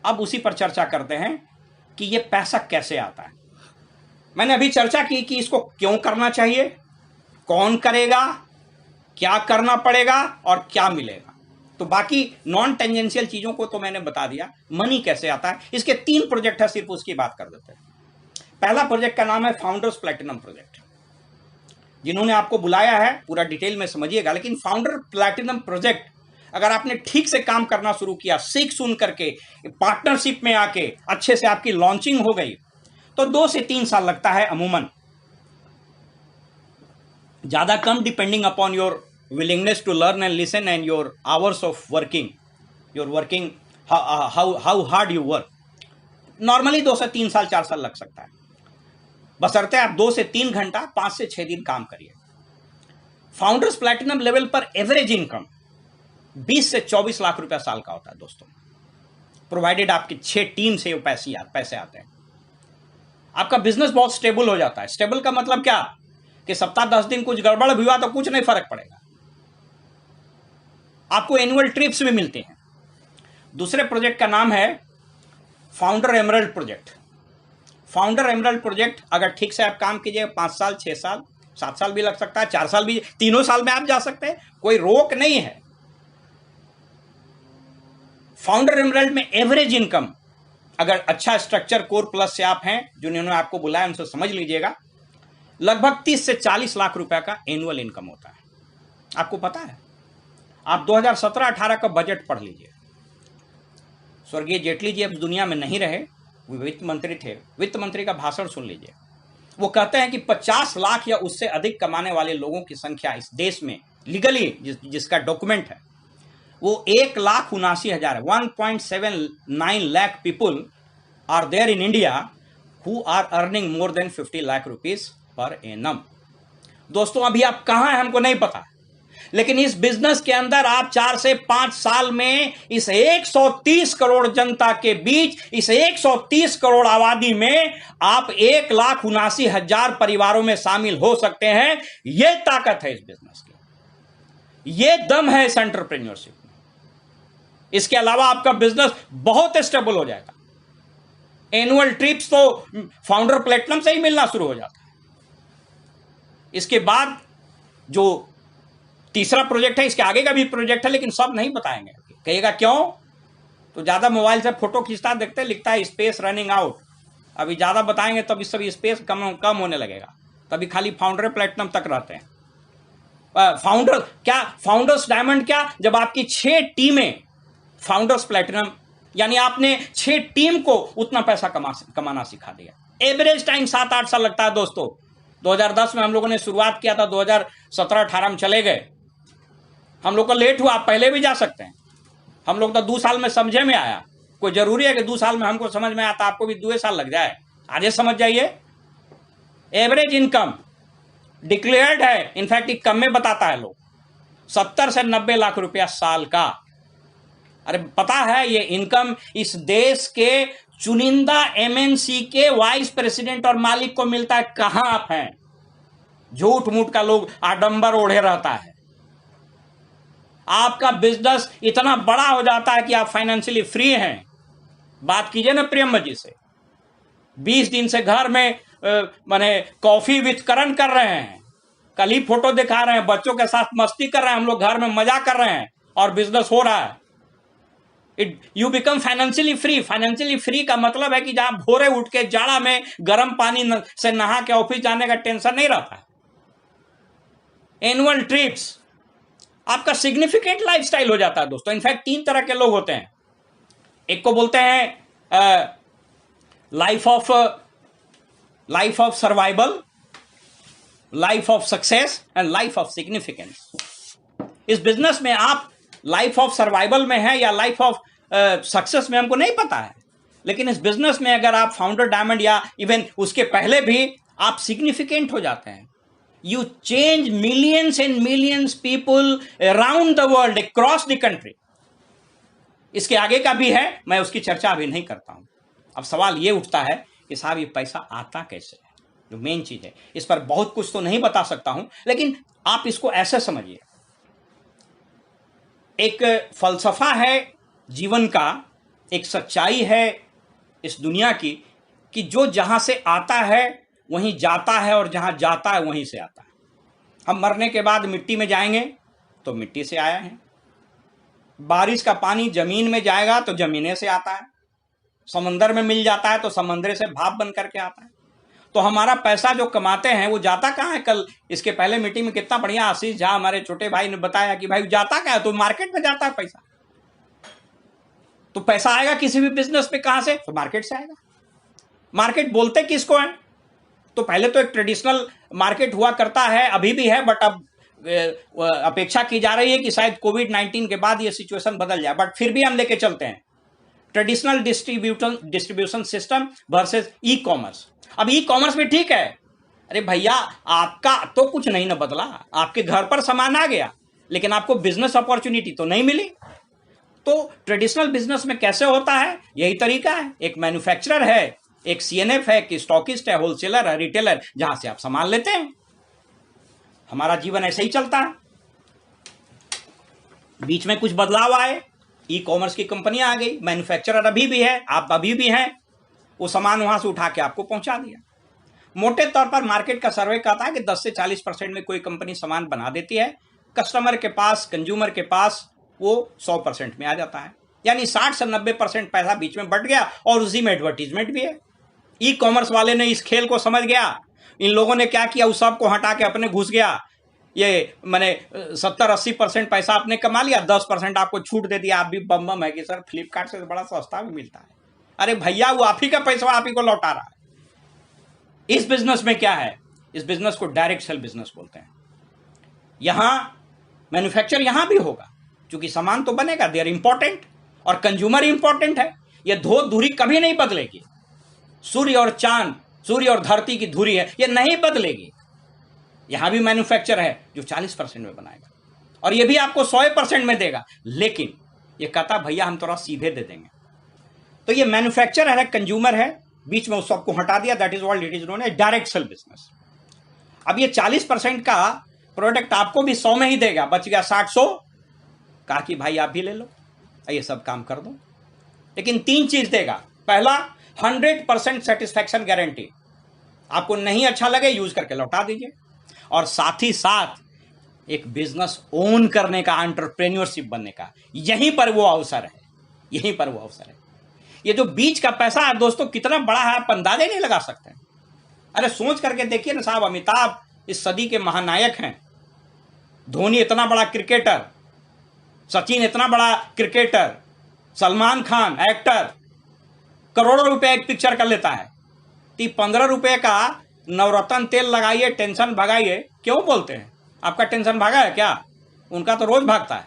S1: अब उसी पर चर्चा करते हैं कि ये पैसा कैसे आता है। मैंने अभी चर्चा की कि इसको क्यों करना चाहिए, कौन करेगा, क्या करना पड़ेगा और क्या मिलेगा। तो बाकी नॉन टेंजेंशियल चीजों को तो मैंने बता दिया। मनी कैसे आता है, इसके 3 प्रोजेक्ट है, सिर्फ उसकी बात कर देते हैं। पहला प्रोजेक्ट का नाम है फाउंडर्स प्लैटिनम प्रोजेक्ट। जिन्होंने आपको बुलाया है पूरा डिटेल में समझिएगा, लेकिन फाउंडर प्लैटिनम प्रोजेक्ट अगर आपने ठीक से काम करना शुरू किया, सीख सुन करके, पार्टनरशिप में आके अच्छे से आपकी लॉन्चिंग हो गई, तो 2 से 3 साल लगता है अमूमन, ज्यादा कम, depending upon your willingness to learn and listen and your hours of working, your working, how hard you work. Normally 2 से 3 साल 4 साल लग सकता है, बशर्ते आप 2 से 3 घंटा 5 से 6 दिन काम करिए। फाउंडर्स प्लैटिनम लेवल पर एवरेज इनकम 20 से 24 लाख रुपया साल का होता है दोस्तों, प्रोवाइडेड आपकी 6 टीम से पैसे आते हैं। आपका बिजनेस बहुत स्टेबल हो जाता है। स्टेबल का मतलब क्या, कि सप्ताह 10 दिन कुछ गड़बड़ भी हुआ तो कुछ नहीं फर्क पड़ेगा, आपको एनुअल ट्रिप्स भी मिलते हैं। दूसरे प्रोजेक्ट का नाम है founder emerald project. Founder emerald project अगर ठीक से आप काम कीजिए 5 साल 6 साल 7 साल भी लग सकता है, 4 साल भी, 3 साल में आप जा सकते हैं, कोई रोक नहीं है। फाउंडर एमरल्ड में एवरेज इनकम, अगर अच्छा स्ट्रक्चर कोर प्लस से आप हैं, जिन्होंने आपको बुलाया उनसे समझ लीजिएगा, लगभग 30 से 40 लाख रुपया का एनुअल इनकम होता है। आपको पता है, आप 2017-18 का बजट पढ़ लीजिए। स्वर्गीय जेटली जी अब दुनिया में नहीं रहे, वो वित्त मंत्री थे। वित्त मंत्री का भाषण सुन लीजिए। वो कहते हैं कि 50 लाख या उससे अधिक कमाने वाले लोगों की संख्या इस देश में लीगली, जिसका डॉक्यूमेंट है, वो 1,79,000 है। 1.79 lakh people are there in India who are earning more than 50 lakh rupees per annum. दोस्तों अभी आप कहां हैं हमको नहीं पता, लेकिन इस बिजनेस के अंदर आप 4 से 5 साल में इस 130 करोड़ जनता के बीच, इस 130 करोड़ आबादी में आप 1,79,000 परिवारों में शामिल हो सकते हैं। यह ताकत है इस बिजनेस की, यह दम है इस एंटरप्रेन्योरशिप में। इसके अलावा आपका बिजनेस बहुत स्टेबल हो जाएगा। एनुअल ट्रिप्स तो फाउंडर प्लेटिनम से ही मिलना शुरू हो जाता है। इसके बाद जो तीसरा प्रोजेक्ट है, इसके आगे का भी प्रोजेक्ट है, लेकिन सब नहीं बताएंगे। कहिएगा क्यों, तो ज्यादा मोबाइल से फोटो खींचता देखते, लिखता है स्पेस रनिंग आउट। अभी ज्यादा बताएंगे तब इस सब स्पेस कम होने लगेगा, तभी खाली फाउंडर प्लेटिनम तक रहते हैं। फाउंडर क्या, फाउंडर्स डायमंड क्या, जब आपकी 6 टीमें फाउंडर्स प्लेटिनम, यानी आपने 6 टीम को उतना पैसा कमाना सिखा दिया। एवरेज टाइम 7-8 साल लगता है दोस्तों। 2010 में हम लोगों ने शुरुआत किया था, 2017-18 में चले गए। हम लोग को लेट हुआ, आप पहले भी जा सकते हैं। हम लोग तो 2 साल में समझे में आया। कोई जरूरी है कि 2 साल में हमको समझ में आता, आपको भी 2 साल लग जाए? आगे समझ जाइए। एवरेज इनकम डिक्लेयर्ड है, इनफैक्ट ये कम में बताता है लोग, 70 से 90 लाख रुपया साल का। अरे पता है ये इनकम इस देश के चुनिंदा एमएनसी के वाइस प्रेसिडेंट और मालिक को मिलता है। कहां आप हैं? झूठ मूठ का लोग आडंबर ओढ़े रहता है। आपका बिजनेस इतना बड़ा हो जाता है कि आप फाइनेंशियली फ्री हैं। बात कीजिए ना प्रियम जी से, 20 दिन से घर में माने कॉफी विथ करण कर रहे हैं, कल ही फोटो दिखा रहे हैं, बच्चों के साथ मस्ती कर रहे हैं, हम लोग घर में मजा कर रहे हैं और बिजनेस हो रहा है। You become financially free. Financially free का मतलब है कि जहां भोरे उठ के जाड़ा में गर्म पानी से नहा के ऑफिस जाने का टेंशन नहीं रहता है। एनुअल ट्रिप्स आपका सिग्निफिकेंट लाइफस्टाइल हो जाता है दोस्तों। इनफैक्ट 3 तरह के लोग होते हैं। एक को बोलते हैं life of survival, life of success and life of significance. इस बिजनेस में आप लाइफ ऑफ सर्वाइवल में है या लाइफ ऑफ सक्सेस में हमको नहीं पता है, लेकिन इस बिजनेस में अगर आप फाउंडर डायमंड या इवन उसके पहले भी आप सिग्निफिकेंट हो जाते हैं। You change millions and millions people around the world, across the country. इसके आगे का भी है, मैं उसकी चर्चा अभी नहीं करता हूं। अब सवाल ये उठता है कि साहब ये पैसा आता कैसे है? जो मेन चीज है। इस पर बहुत कुछ तो नहीं बता सकता हूं, लेकिन आप इसको ऐसे समझिए, एक फलसफा है जीवन का, एक सच्चाई है इस दुनिया की, कि जो जहां से आता है वहीं जाता है, और जहां जाता है वहीं से आता है। हम मरने के बाद मिट्टी में जाएंगे तो मिट्टी से आया है, बारिश का पानी जमीन में जाएगा तो जमीने से आता है, समंदर में मिल जाता है तो समंदर से भाप बन करके आता है। तो हमारा पैसा जो कमाते हैं वो जाता कहाँ है? कल इसके पहले मीटिंग में कितना बढ़िया आशीष झा हमारे छोटे भाई ने बताया कि भाई जाता क्या है, तो मार्केट में जाता है पैसा। तो पैसा आएगा किसी भी बिजनेस पे कहां से? तो मार्केट से आएगा। मार्केट बोलते किसको है? तो पहले तो एक ट्रेडिशनल मार्केट हुआ करता है, अभी भी है, बट अब अपेक्षा की जा रही है कि शायद कोविड-19 के बाद ये सिचुएशन बदल जाए। बट फिर भी हम लेके चलते हैं traditional distribution system versus e commerce. अब ई कॉमर्स में ठीक है, अरे भैया आपका तो कुछ नहीं ना बदला, आपके घर पर सामान आ गया, लेकिन आपको बिजनेस अपॉर्चुनिटी तो नहीं मिली। तो ट्रेडिशनल बिजनेस में कैसे होता है? यही तरीका है, एक मैन्युफैक्चरर है, एक सीएनएफ है, कि स्टॉकिस्ट है, होलसेलर है, रिटेलर, जहां से आप सामान लेते हैं। हमारा जीवन ऐसे ही चलता है। बीच में कुछ बदलाव आए, ई कॉमर्स की कंपनियां आ गई, मैन्युफैक्चरर अभी भी है, आप अभी भी हैं, वो सामान वहां से उठा के आपको पहुंचा दिया। मोटे तौर पर मार्केट का सर्वे कहता है कि 10 से 40% में कोई कंपनी सामान बना देती है, कस्टमर के पास, कंज्यूमर के पास वो 100% में आ जाता है। यानी 60 से 90% पैसा बीच में बढ़ गया, और उसी में एडवर्टीजमेंट भी है। ई कॉमर्स वाले ने इस खेल को समझ गया, इन लोगों ने क्या किया, उस सबको हटा के अपने घुस गया। ये मैंने 70-80% पैसा आपने कमा लिया, 10% आपको छूट दे दिया। आप भी बम बम है कि सर फ्लिपकार्ट से बड़ा सस्ता भी मिलता है। अरे भैया वो आप ही का पैसा आप ही को लौटा रहा है। इस बिजनेस में क्या है? इस बिजनेस को डायरेक्ट सेल बिजनेस बोलते हैं। यहां मैन्युफैक्चर यहां भी होगा, क्योंकि सामान तो बनेगा, दे आर इंपॉर्टेंट, और कंज्यूमर इंपॉर्टेंट है। यह दूरी कभी नहीं बदलेगी। सूर्य और चांद, सूर्य और धरती की दूरी है, यह नहीं बदलेगी। यहां भी मैन्युफैक्चर है जो 40% में बनाएगा, और यह भी आपको 100% में देगा, लेकिन यह कहता भैया हम थोड़ा सीधे दे देंगे। तो ये मैन्युफैक्चरर है, कंज्यूमर है, बीच में उस सबको हटा दिया। That is what it is known as direct sale business. अब ये 40% का प्रोडक्ट आपको भी 100 में ही देगा, बच गया 60-100। कहा कि भाई आप भी ले लो, ये सब काम कर दो, लेकिन 3 चीज देगा। पहला, 100% सेटिस्फैक्शन गारंटी, आपको नहीं अच्छा लगे यूज करके लौटा दीजिए। और साथ ही साथ एक बिजनेस ओन करने का, एंटरप्रेन्योरशिप बनने का, यहीं पर वो अवसर है, यहीं पर वो अवसर है। ये जो बीच का पैसा है दोस्तों कितना बड़ा है, आप अंदाजा नहीं लगा सकते। अरे सोच करके देखिए ना साहब, अमिताभ इस सदी के महानायक हैं, धोनी इतना बड़ा क्रिकेटर, सचिन इतना बड़ा क्रिकेटर, सलमान खान एक्टर, करोड़ों रुपए एक पिक्चर कर लेता है। 15 रुपए का नवरत्न तेल लगाइए, टेंशन भगाइए। क्यों बोलते हैं? आपका टेंशन भागा है क्या? उनका तो रोज भागता है।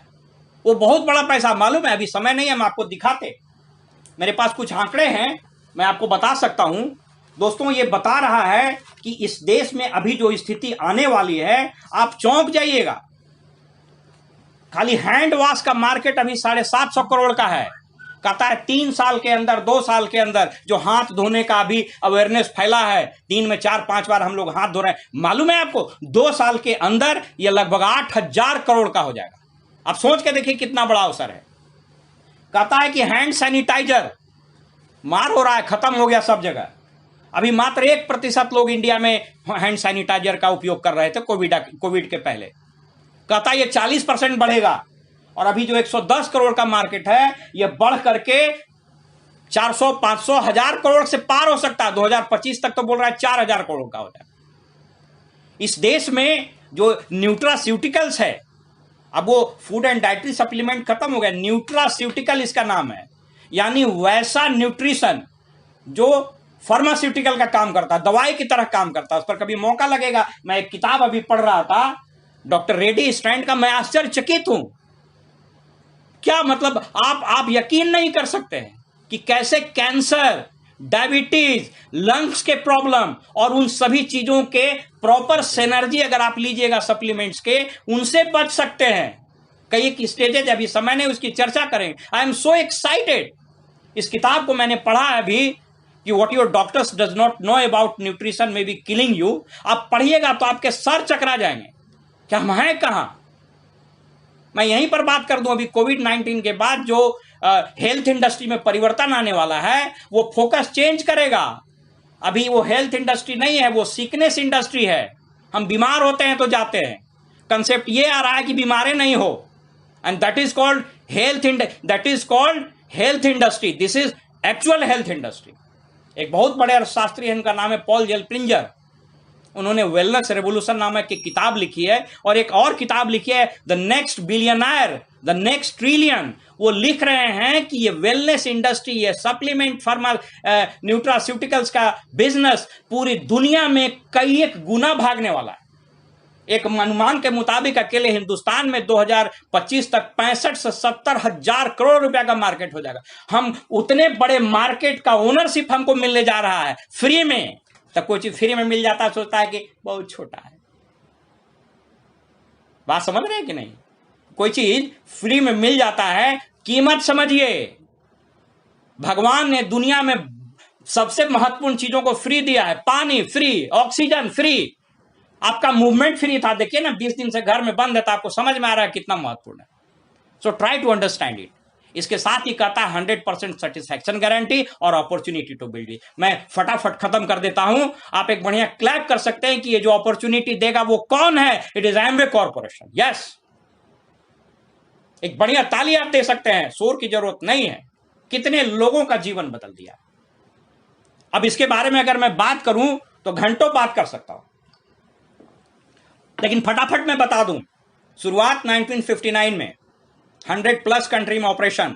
S1: वो बहुत बड़ा पैसा, मालूम है, अभी समय नहीं है, हम आपको दिखाते। मेरे पास कुछ आंकड़े हैं, मैं आपको बता सकता हूं दोस्तों। ये बता रहा है कि इस देश में अभी जो स्थिति आने वाली है, आप चौंक जाइएगा। खाली हैंड वॉश का मार्केट अभी 750 करोड़ का है। कहता है 3 साल के अंदर, 2 साल के अंदर जो हाथ धोने का अभी अवेयरनेस फैला है, दिन में 4-5 बार हम लोग हाथ धो रहे हैं, मालूम है आपको 2 साल के अंदर यह लगभग 8000 करोड़ का हो जाएगा। आप सोच के देखिए कितना बड़ा अवसर है। कहता है कि हैंड सैनिटाइजर मार हो रहा है, खत्म हो गया सब जगह। अभी मात्र 1% लोग इंडिया में हैंड सैनिटाइजर का उपयोग कर रहे थे कोविड के पहले। कहता है ये 40% बढ़ेगा, और अभी जो 110 करोड़ का मार्केट है, यह बढ़ करके 400, 500, 1000 करोड़ से पार हो सकता है। 2025 तक तो बोल रहा है 4000 करोड़ का हो जाएगा। इस देश में जो न्यूट्रास्यूटिकल्स है, अब वो फूड एंड डाइटरी सप्लीमेंट खत्म हो गया, न्यूट्रास्यूटिकल इसका नाम है, यानी वैसा न्यूट्रिशन जो फार्मास्यूटिकल का काम करता है, दवाई की तरह काम करता है। उस पर कभी मौका लगेगा। मैं एक किताब अभी पढ़ रहा था डॉक्टर रेड्डी स्ट्रैंड का, मैं आश्चर्यचकित हूं। क्या मतलब, आप यकीन नहीं कर सकते हैं कि कैसे कैंसर, डायबिटीज, लंग्स के प्रॉब्लम और उन सभी चीजों के प्रॉपर सिनर्जी अगर आप लीजिएगा सप्लीमेंट्स के, उनसे बच सकते हैं। कई स्टेजेज, अभी समय नहीं उसकी चर्चा करें। आई एम सो एक्साइटेड। इस किताब को मैंने पढ़ा अभी, कि what your doctors does not know about nutrition में बी किलिंग यू। आप पढ़िएगा तो आपके सर चकरा जाएंगे कि हम हैं कहां। मैं यहीं पर बात कर दूं, अभी कोविड-19 के बाद जो हेल्थ इंडस्ट्री में परिवर्तन आने वाला है वो फोकस चेंज करेगा। अभी वो हेल्थ इंडस्ट्री नहीं है, वो सिकनेस इंडस्ट्री है। हम बीमार होते हैं तो जाते हैं। कंसेप्ट ये आ रहा है कि बीमारे नहीं हो, and that is called health industry. This is actual health industry. एक बहुत बड़े अर्थशास्त्री हैं, उनका नाम है पॉल जेलप्रिंजर। उन्होंने वेलनेस रेवोल्यूशन नामक एक किताब लिखी है, और एक और किताब लिखी है the next billionaire, the next trillion. वो लिख रहे हैं कि ये वेलनेस इंडस्ट्री, ये सप्लीमेंट फार्मा न्यूट्रास्यूटिकल्स का बिजनेस पूरी दुनिया में कई एक गुना भागने वाला है। एक अनुमान के मुताबिक अकेले हिंदुस्तान में 2025 तक 65 से 70 हजार करोड़ रुपया का मार्केट हो जाएगा। हम उतने बड़े मार्केट का ओनरशिप हमको मिलने जा रहा है फ्री में। तो कोई चीज फ्री में मिल जाता है, सोचता है कि बहुत छोटा है। बात समझ रहे हैं कि नहीं? कोई चीज फ्री में मिल जाता है, कीमत समझिए। भगवान ने दुनिया में सबसे महत्वपूर्ण चीजों को फ्री दिया है। पानी फ्री, ऑक्सीजन फ्री, आपका मूवमेंट फ्री था। देखिए ना, 20 दिन से घर में बंद है, तो आपको समझ में आ रहा है कितना महत्वपूर्ण है। So try to understand it. इसके साथ ही कहता है 100% सेटिस्फैक्शन गारंटी और अपॉर्चुनिटी टू बिल्ड इट। मैं फटाफट खत्म कर देता हूं। आप एक बढ़िया क्लैप कर सकते हैं कि ये जो अपॉर्चुनिटी देगा वो कौन है? It is Amway corporation. Yes, एक बढ़िया ताली आप दे सकते हैं, शोर की जरूरत नहीं है। कितने लोगों का जीवन बदल दिया। अब इसके बारे में अगर मैं बात करूं तो घंटों बात कर सकता हूं, लेकिन फटाफट मैं बता दूं। शुरुआत 1959 में 100+ कंट्री में ऑपरेशन,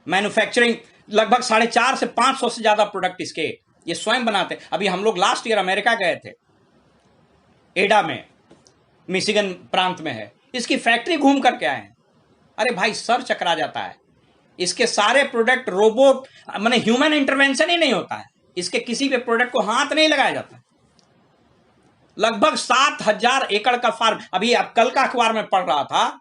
S1: मैन्युफैक्चरिंग लगभग 450 से 500 से ज्यादा प्रोडक्ट इसके ये स्वयं बनाते। अभी हम लोग लास्ट ईयर अमेरिका गए थे, एडा में, मिशिगन प्रांत में है, इसकी फैक्ट्री घूम करके आए हैं। अरे भाई, सर चकरा जाता है। इसके सारे प्रोडक्ट रोबोट, माने ह्यूमन इंटरवेंशन ही नहीं होता है। इसके किसी भी प्रोडक्ट को हाथ नहीं लगाया जाता। लगभग 7000 एकड़ का फार्म। अभी अब कल का अखबार में पढ़ रहा था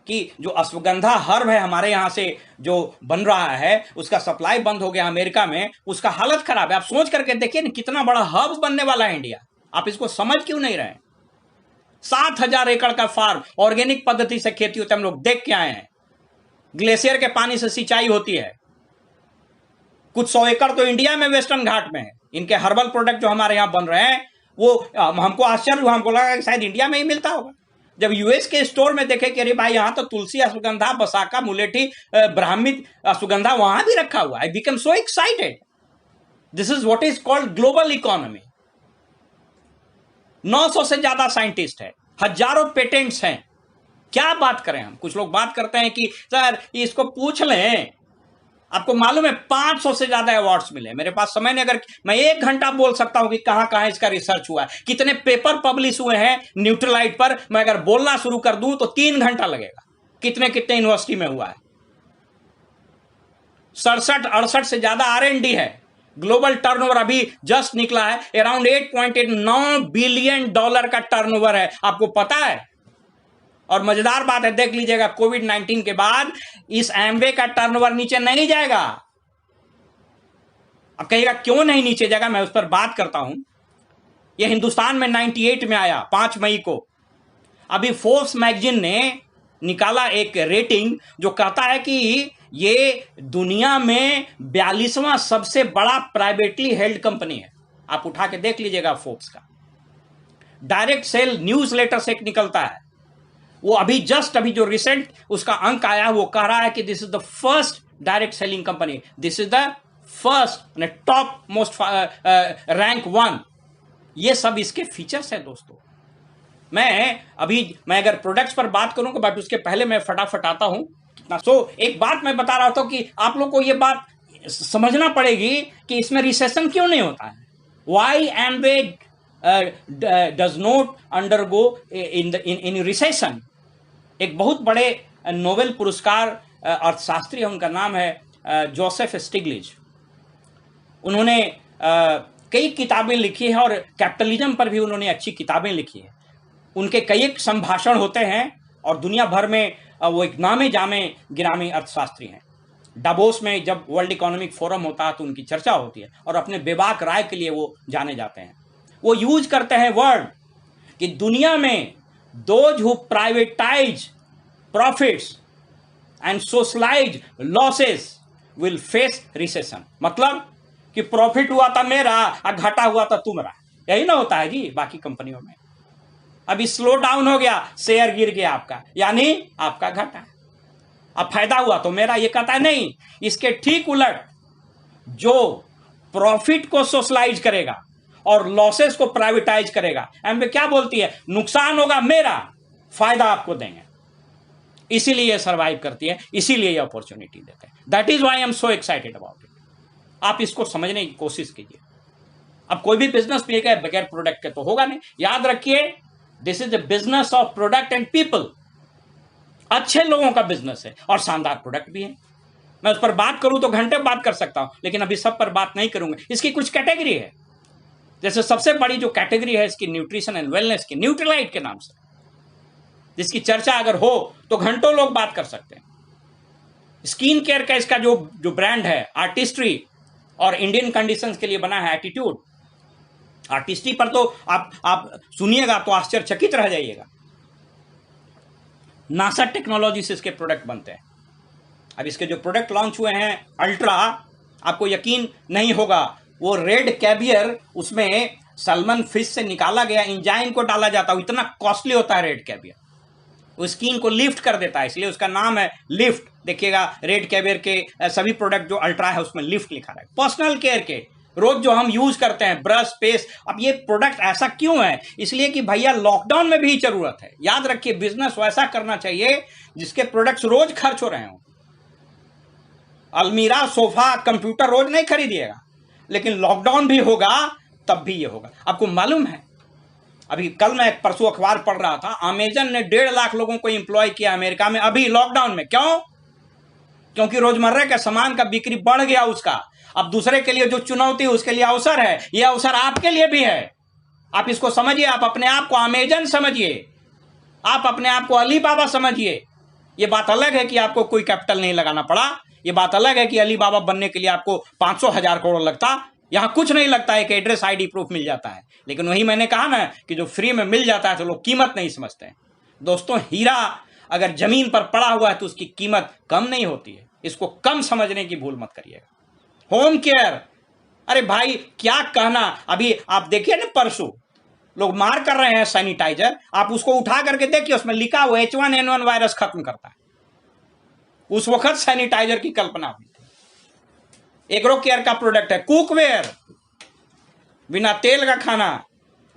S1: कि जो अश्वगंधा हर्ब है हमारे यहां से जो बन रहा है, उसका सप्लाई बंद हो गया अमेरिका में, उसका हालत खराब है। आप सोच करके देखिए ना, कितना बड़ा हर्ब बनने वाला है इंडिया। आप इसको समझ क्यों नहीं रहे? 7000 एकड़ का फार्म, ऑर्गेनिक पद्धति से खेती होती है, हम लोग देख के आए हैं। ग्लेशियर के पानी से सिंचाई होती है। कुछ 100 एकड़ तो इंडिया में वेस्टर्न घाट में है। इनके हर्बल प्रोडक्ट जो हमारे यहां बन रहे हैं, वो हमको आश्चर्य हुआ। हमको लगा कि शायद इंडिया में ही मिलता होगा। जब यूएस के स्टोर में देखे कि अरे भाई, यहां तो तुलसी, अश्वगंधा, बसाका, मुलेठी, ब्राह्मी अश्वगंधा वहां भी रखा हुआ। I become so excited. This is what is called global economy. 900 से ज्यादा साइंटिस्ट है, हजारों पेटेंट्स हैं। क्या बात करें हम? कुछ लोग बात करते हैं कि सर इसको पूछ लें। आपको मालूम है 500 से ज्यादा अवार्ड्स मिले। मेरे पास समय नहीं, अगर मैं 1 घंटा बोल सकता हूं कि कहां कहां इसका रिसर्च हुआ है, कितने पेपर पब्लिश हुए हैं न्यूट्रलाइट पर। मैं अगर बोलना शुरू कर दूं तो 3 घंटा लगेगा। कितने कितने यूनिवर्सिटी में हुआ है। 67-68 से ज्यादा R&D है। ग्लोबल टर्नओवर अभी जस्ट निकला है, अराउंड $8.9 बिलियन का टर्नओवर है। आपको पता है? और मजेदार बात है, देख लीजिएगा, कोविड-19 के बाद इस एमवे का टर्नओवर नीचे नहीं जाएगा। अब कहिएगा क्यों नहीं नीचे जाएगा? मैं उस पर बात करता हूं। यह हिंदुस्तान में 98 में आया, 5 मई को। अभी फोर्ब्स मैगजीन ने निकाला एक रेटिंग जो कहता है कि ये दुनिया में 42वां सबसे बड़ा प्राइवेटली हेल्ड कंपनी है। आप उठा के देख लीजिएगा फोर्ब्स का। डायरेक्ट सेल न्यूज लेटर से एक निकलता है, वो अभी जो रिसेंट उसका अंक आया, वो कह रहा है कि this is the first direct selling company, this is the first top most rank 1। ये सब इसके फीचर्स है दोस्तों। मैं अगर प्रोडक्ट्स पर बात करूंगा, बट उसके पहले मैं फटाफट आता हूं। एक बात मैं बता रहा था कि आप लोग को ये बात समझना पड़ेगी कि इसमें रिसेशन क्यों नहीं होता है। Why Amway does not undergo in recession. एक बहुत बड़े नोबेल पुरस्कार अर्थशास्त्री है, उनका नाम है जोसेफ स्टिग्लिज। उन्होंने कई किताबें लिखी हैं और कैपिटलिज्म पर भी उन्होंने अच्छी किताबें लिखी हैं। उनके कई एक संभाषण होते हैं और दुनिया भर में वो एक नामे जामे गिरामी अर्थशास्त्री हैं। डाबोस में जब वर्ल्ड इकोनॉमिक फोरम होता है तो उनकी चर्चा होती है, और अपने बेबाक राय के लिए वो जाने जाते हैं। वो यूज करते हैं वर्ड कि दुनिया में those who privatise profits and socialise losses will face recession. मतलब कि प्रॉफिट हुआ था मेरा और घाटा हुआ था तुम्हारा, यही ना होता है जी बाकी कंपनियों में। अभी स्लो डाउन हो गया, शेयर गिर गया आपका, यानी आपका घाटा है। अब फायदा हुआ तो मेरा, ये कहता है नहीं, इसके ठीक उलट, जो प्रॉफिट को सोशलाइज करेगा और लॉसेस को प्राइवेटाइज करेगा, एमवे क्या बोलती है, नुकसान होगा मेरा, फायदा आपको देंगे। इसीलिए ये सर्वाइव करती है, इसीलिए ये अपॉर्चुनिटी देते हैं। That is why I am so excited about it. आप इसको समझने की कोशिश कीजिए। अब कोई भी बिजनेस बगैर प्रोडक्ट के तो होगा नहीं। याद रखिए, this is the business of product and people. अच्छे लोगों का बिजनेस है और शानदार प्रोडक्ट भी है। मैं उस पर बात करूं तो घंटे बात कर सकता हूं, लेकिन अभी सब पर बात नहीं करूंगा। इसकी कुछ कैटेगरी है, जैसे सबसे बड़ी जो कैटेगरी है इसकी न्यूट्रिशन एंड वेलनेस की, न्यूट्रीलाइट के नाम से, जिसकी चर्चा अगर हो तो घंटों लोग बात कर सकते हैं। स्किन केयर का इसका जो ब्रांड है आर्टिस्ट्री, और इंडियन कंडीशंस के लिए बना है एटीट्यूड। आर्टिस्ट्री पर तो आप सुनिएगा तो आश्चर्यचकित रह जाइएगा। नासा टेक्नोलॉजी से इसके प्रोडक्ट बनते हैं। अब इसके जो प्रोडक्ट लॉन्च हुए हैं अल्ट्रा, आपको यकीन नहीं होगा, वो रेड कैवियर, उसमें सैल्मन फिश से निकाला गया एंजाइम को डाला जाता है। इतना कॉस्टली होता है रेड कैवियर, वो स्किन को लिफ्ट कर देता है, इसलिए उसका नाम है लिफ्ट। देखिएगा रेड कैवियर के सभी प्रोडक्ट जो अल्ट्रा है उसमें लिफ्ट लिखा है। पर्सनल केयर के रोज जो हम यूज करते हैं ब्रश पेस्ट, अब ये प्रोडक्ट ऐसा क्यों है, इसलिए कि भैया लॉकडाउन में भी जरूरत है। याद रखिए, बिजनेस वैसा करना चाहिए जिसके प्रोडक्ट्स रोज खर्च हो रहे हो। अलमीरा, सोफा, कंप्यूटर रोज नहीं खरीदिएगा, लेकिन लॉकडाउन भी होगा तब भी ये होगा। आपको मालूम है, अभी कल मैं परसों अखबार पढ़ रहा था, अमेजन ने 1.5 लाख लोगों को एम्प्लॉय किया अमेरिका में अभी लॉकडाउन में। क्यों? क्योंकि रोजमर्रा के सामान का बिक्री बढ़ गया उसका। अब दूसरे के लिए जो चुनौती उसके लिए अवसर है, यह अवसर आपके लिए भी है। आप इसको समझिए, आप अपने आप को अमेजन समझिए, आप अपने आप को अली बाबा समझिए। यह बात अलग है कि आपको कोई कैपिटल नहीं लगाना पड़ा, यह बात अलग है कि अली बाबा बनने के लिए आपको 500,000 करोड़ लगता। यहां कुछ नहीं लगता है कि एड्रेस आईडी प्रूफ मिल जाता है। लेकिन वही मैंने कहा ना कि जो फ्री में मिल जाता है तो लोग कीमत नहीं समझते हैं। दोस्तों, हीरा अगर जमीन पर पड़ा हुआ है तो उसकी कीमत कम नहीं होती है। इसको कम समझने की भूल मत करिएगा। होम केयर, अरे भाई क्या कहना, अभी आप देखिए ना, परसों लोग मार कर रहे हैं सैनिटाइजर, आप उसको उठा करके देखिए, उसमें लिखा हुआ H1N1 वायरस खत्म करता है। उस वक्त सैनिटाइजर की कल्पना हुई थी। एग्रो केयर का प्रोडक्ट है कुकवेयर, बिना तेल का खाना,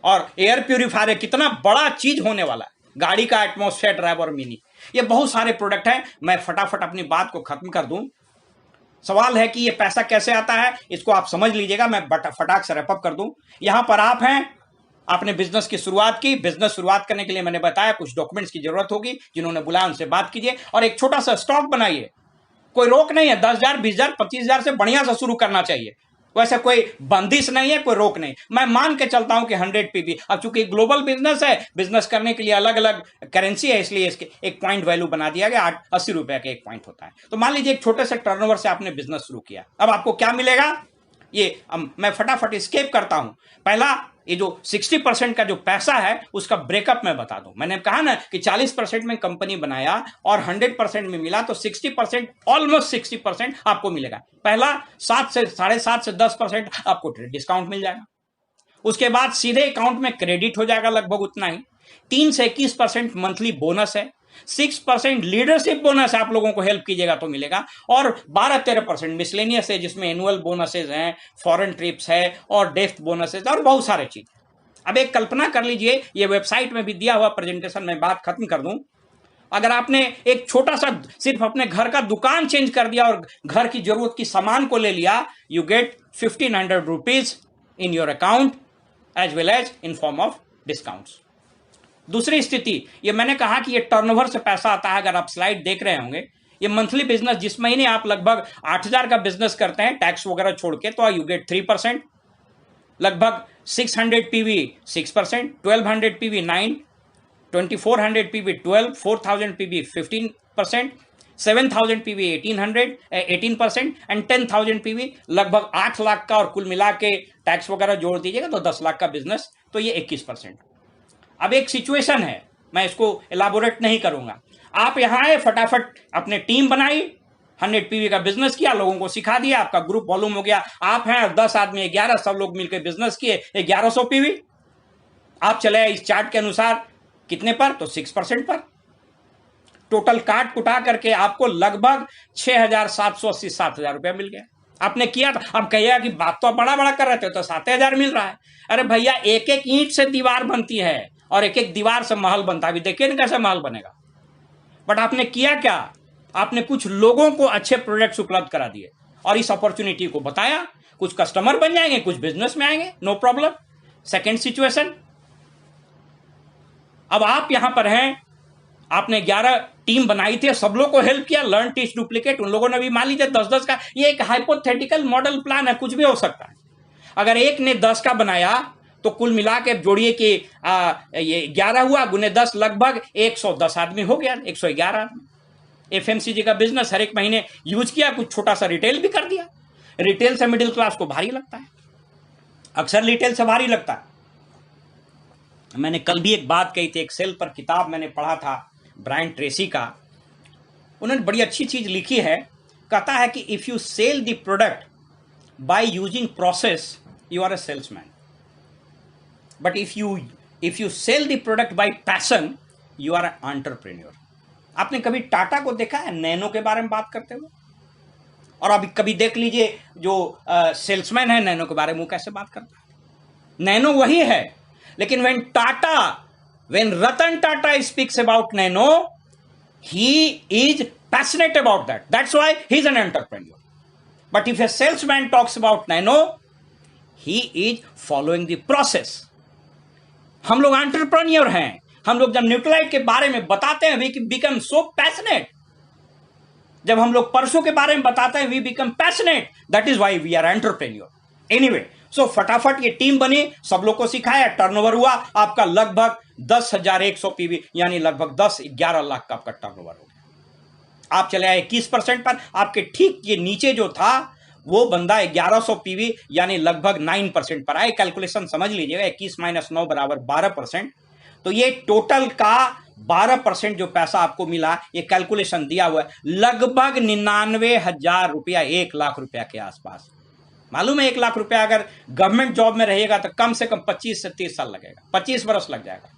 S1: और एयर प्यूरिफायर है। कितना बड़ा चीज होने वाला है, गाड़ी का एटमॉस्फेयर ड्राइवर मिनी, ये बहुत सारे प्रोडक्ट हैं। मैं फटाफट अपनी बात को खत्म कर दूं। सवाल है कि ये पैसा कैसे आता है, इसको आप समझ लीजिएगा, मैं फटाक से रैप अप कर दूं। यहां पर आप हैं, आपने बिजनेस की शुरुआत की। बिजनेस शुरुआत करने के लिए मैंने बताया कुछ डॉक्यूमेंट्स की जरूरत होगी, जिन्होंने बुलाया उनसे बात कीजिए और एक छोटा सा स्टॉक बनाइए। कोई रोक नहीं है, 10,000, 20,000, 25,000 से बढ़िया से शुरू करना चाहिए। वैसे कोई बंदिश नहीं है, कोई रोक नहीं। मैं मान के चलता हूं कि 100 पीवी। अब चूंकि ग्लोबल बिजनेस है, बिजनेस करने के लिए अलग अलग करेंसी है, इसलिए इसके एक पॉइंट वैल्यू बना दिया गया। 80 रुपए का एक पॉइंट होता है। तो मान लीजिए एक छोटे से टर्नओवर से आपने बिजनेस शुरू किया। अब आपको क्या मिलेगा, ये मैं फटाफट स्केप करता हूं। पहला, ये जो 60% का जो पैसा है उसका ब्रेकअप मैं बता दूं। मैंने कहा ना कि 40% में कंपनी बनाया और 100% में मिला, तो 60%, ऑलमोस्ट 60% आपको मिलेगा। पहला 7 से 7.5 से 10% आपको डिस्काउंट मिल जाएगा। उसके बाद सीधे अकाउंट में क्रेडिट हो जाएगा लगभग उतना ही। 3 से 21% मंथली बोनस है। 6% लीडरशिप बोनस आप लोगों को हेल्प कीजिएगा तो मिलेगा, और 12-13% मिसलेनियस है, जिसमें एनुअल बोनसेस हैं, फॉरेन ट्रिप्स है, और डेथ बोनसेस और बहुत सारे चीज। अब एक कल्पना कर लीजिए, ये वेबसाइट में भी दिया हुआ प्रेजेंटेशन में बात खत्म कर दूं। अगर आपने एक छोटा सा सिर्फ अपने घर का दुकान चेंज कर दिया और घर की जरूरत की सामान को ले लिया, you get 1,500 rupees in your account as well as in form of discounts. दूसरी स्थिति, ये मैंने कहा कि ये टर्नओवर से पैसा आता है। अगर आप स्लाइड देख रहे होंगे, ये मंथली बिजनेस, जिस महीने आप लगभग 8,000 का बिजनेस करते हैं टैक्स वगैरह छोड़ के, तो यू गेट 3%। लगभग 600 PV 6%, 1200 PV 9%, 2400 PV 12%, 4000 PV 15%, 7,000 PV 18% and 10,000 PV लगभग 8 लाख का, और कुल मिला के टैक्स वगैरह जोड़ दीजिएगा तो 10 लाख का बिजनेस, तो ये 21%। अब एक सिचुएशन है, मैं इसको एलाबोरेट नहीं करूंगा। आप यहां आए, फटाफट अपने टीम बनाई, 100 पीवी का बिजनेस किया, लोगों को सिखा दिया, आपका ग्रुप वॉल्यूम हो गया। आप हैं 10 आदमी 11, सब लोग मिलकर बिजनेस किए 1100 पीवी। आप चले इस चार्ट के अनुसार कितने पर, तो 6% पर। टोटल काट कुटा करके आपको लगभग 6,780 7,000 रुपया मिल गया। आपने किया था। अब कहिएगा कि बात तो बड़ा बड़ा कर रहे थे, तो 7,000 मिल रहा है। अरे भैया, एक एक ईंट से दीवार बनती है और एक एक दीवार से महल बनता है। अभी देखिए ना कैसे महल बनेगा। बट आपने किया क्या, आपने कुछ लोगों को अच्छे प्रोडक्ट्स उपलब्ध करा दिए और इस अपॉर्चुनिटी को बताया। कुछ कस्टमर बन जाएंगे, कुछ बिजनेस में आएंगे, नो प्रॉब्लम। सेकेंड सिचुएशन, अब आप यहां पर हैं, आपने 11 टीम बनाई थी, सब लोग को हेल्प किया, लर्न टीच डुप्लीकेट। उन लोगों ने भी मान लीजिए 10-10 का, ये एक हाइपोथेटिकल मॉडल प्लान है, कुछ भी हो सकता है। अगर एक ने 10 का बनाया तो कुल मिला के जोड़िए कि ये 11 हुआ गुने 10, लगभग 110 आदमी हो गया, 111 आदमी। एफएमसीजी का बिजनेस हर एक महीने यूज किया, कुछ छोटा सा रिटेल भी कर दिया। रिटेल से मिडिल क्लास को भारी लगता है, अक्सर रिटेल से भारी लगता है। मैंने कल भी एक बात कही थी, एक सेल पर किताब मैंने पढ़ा था ब्रायन ट्रेसी का। उन्होंने बड़ी अच्छी चीज लिखी है, कहता है कि if you sell the product by using process, you are a salesman, but if you sell the product by passion, you are a entrepreneur. आपने कभी टाटा को देखा है नैनो के बारे में बात करते हुए? और अभी कभी देख लीजिए जो सेल्समैन है नैनो के बारे में, वो कैसे बात करता है। नैनो वही है, लेकिन when Ratan Tata speaks about Nano, he is passionate about that. That's why he's an entrepreneur. But if a salesman talks about Nano, he is following the process. हम लोग एंटरप्रेन्योर हैं। हम लोग जब न्यूक्लियोटाइड के बारे में बताते हैं, we become so passionate. जब हम लोग परसों के बारे में बताते हैं, we become passionate. That is why we are entrepreneur. Anyway, so फटाफट ये टीम बनी, सब लोग को सिखाया, टर्नओवर हुआ आपका लगभग 10,100 पीवी, यानी लगभग 10-11 लाख का आपका टर्नओवर हो गया। आप चले आए 21% पर। आपके ठीक ये नीचे जो था वो बंदा 1100 पीवी यानी लगभग 9% पर आए। कैलकुलेशन समझ लीजिएगा, 21 - 9 = 12%। तो ये टोटल का 12% जो पैसा आपको मिला, ये कैलकुलेशन दिया हुआ है, लगभग 99,000 रुपया, 1 लाख रुपया के आसपास। मालूम है 1 लाख रुपया अगर गवर्नमेंट जॉब में रहिएगा तो कम से कम 25 से 30 साल लगेगा, 25 वर्ष लग जाएगा।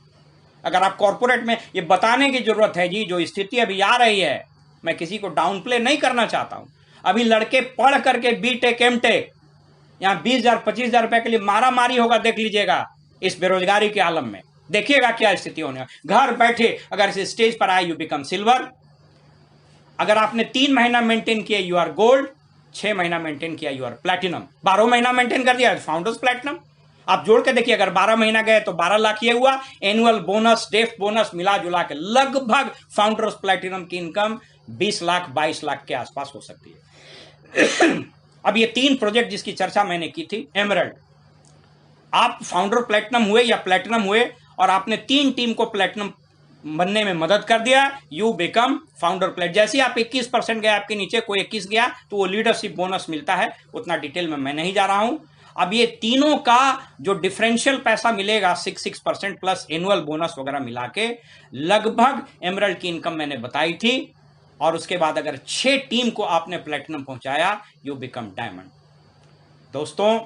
S1: अगर आप कॉर्पोरेट में, ये बताने की जरूरत है जी, जो स्थिति अभी आ रही है, मैं किसी को डाउन प्ले नहीं करना चाहता हूं। अभी लड़के पढ़ करके बीटेक एमटेक यहां 20,000 25,000 रुपए के लिए मारा मारी होगा, देख लीजिएगा इस बेरोजगारी के आलम में। देखिएगा क्या स्थिति होने, घर बैठे अगर इस स्टेज पर आए, यू बिकम सिल्वर। अगर आपने 3 महीना मेंटेन किया, यू आर गोल्ड। 6 महीना मेंटेन किया, यू आर प्लैटिनम। 12 महीना मेंटेन कर दिया, फाउंडर्स प्लैटिनम। आप जोड़ के देखिए, अगर 12 महीना गए तो 12 लाख ये हुआ। एनुअल बोनस, डेफ बोनस मिला जुला के लगभग फाउंडर्स प्लैटिनम की इनकम 20 लाख 22 लाख के आसपास हो सकती है। अब ये 3 प्रोजेक्ट जिसकी चर्चा मैंने की थी, एमरल्ड, आप फाउंडर प्लैटिनम हुए या प्लैटिनम हुए और आपने 3 टीम को प्लैटिनम बनने में मदद कर दिया, यू बिकम फाउंडर प्लेट। जैसे आप 21% गए, आपके नीचे कोई 21 गया तो वो लीडरशिप बोनस मिलता है। उतना डिटेल में मैं नहीं जा रहा हूं। अब ये तीनों का जो डिफरेंशियल पैसा मिलेगा 6% प्लस एनुअल बोनस वगैरह मिला के लगभग एमरल्ड की इनकम मैंने बताई थी। और उसके बाद अगर 6 टीम को आपने प्लेटिनम पहुंचाया, यू बिकम डायमंड। दोस्तों,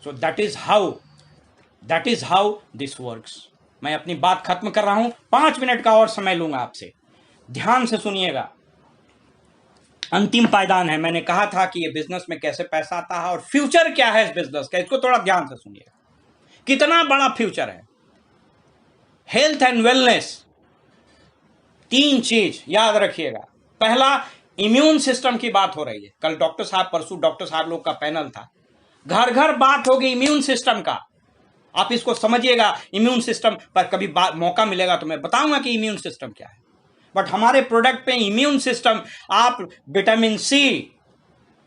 S1: so that is how this works. मैं अपनी बात खत्म कर रहा हूं, 5 मिनट का और समय लूंगा आपसे, ध्यान से सुनिएगा। अंतिम पायदान है, मैंने कहा था कि ये बिजनेस में कैसे पैसा आता है और फ्यूचर क्या है इस बिजनेस का, इसको थोड़ा ध्यान से सुनिएगा। कितना बड़ा फ्यूचर है। हेल्थ एंड वेलनेस, 3 चीज याद रखिएगा। पहला, इम्यून सिस्टम की बात हो रही है। कल डॉक्टर साहब, परसों डॉक्टर साहब लोग का पैनल था, घर घर बात होगी इम्यून सिस्टम का। आप इसको समझिएगा। इम्यून सिस्टम पर कभी मौका मिलेगा तो मैं बताऊंगा कि इम्यून सिस्टम क्या है। बट हमारे प्रोडक्ट पे इम्यून सिस्टम, आप विटामिन सी,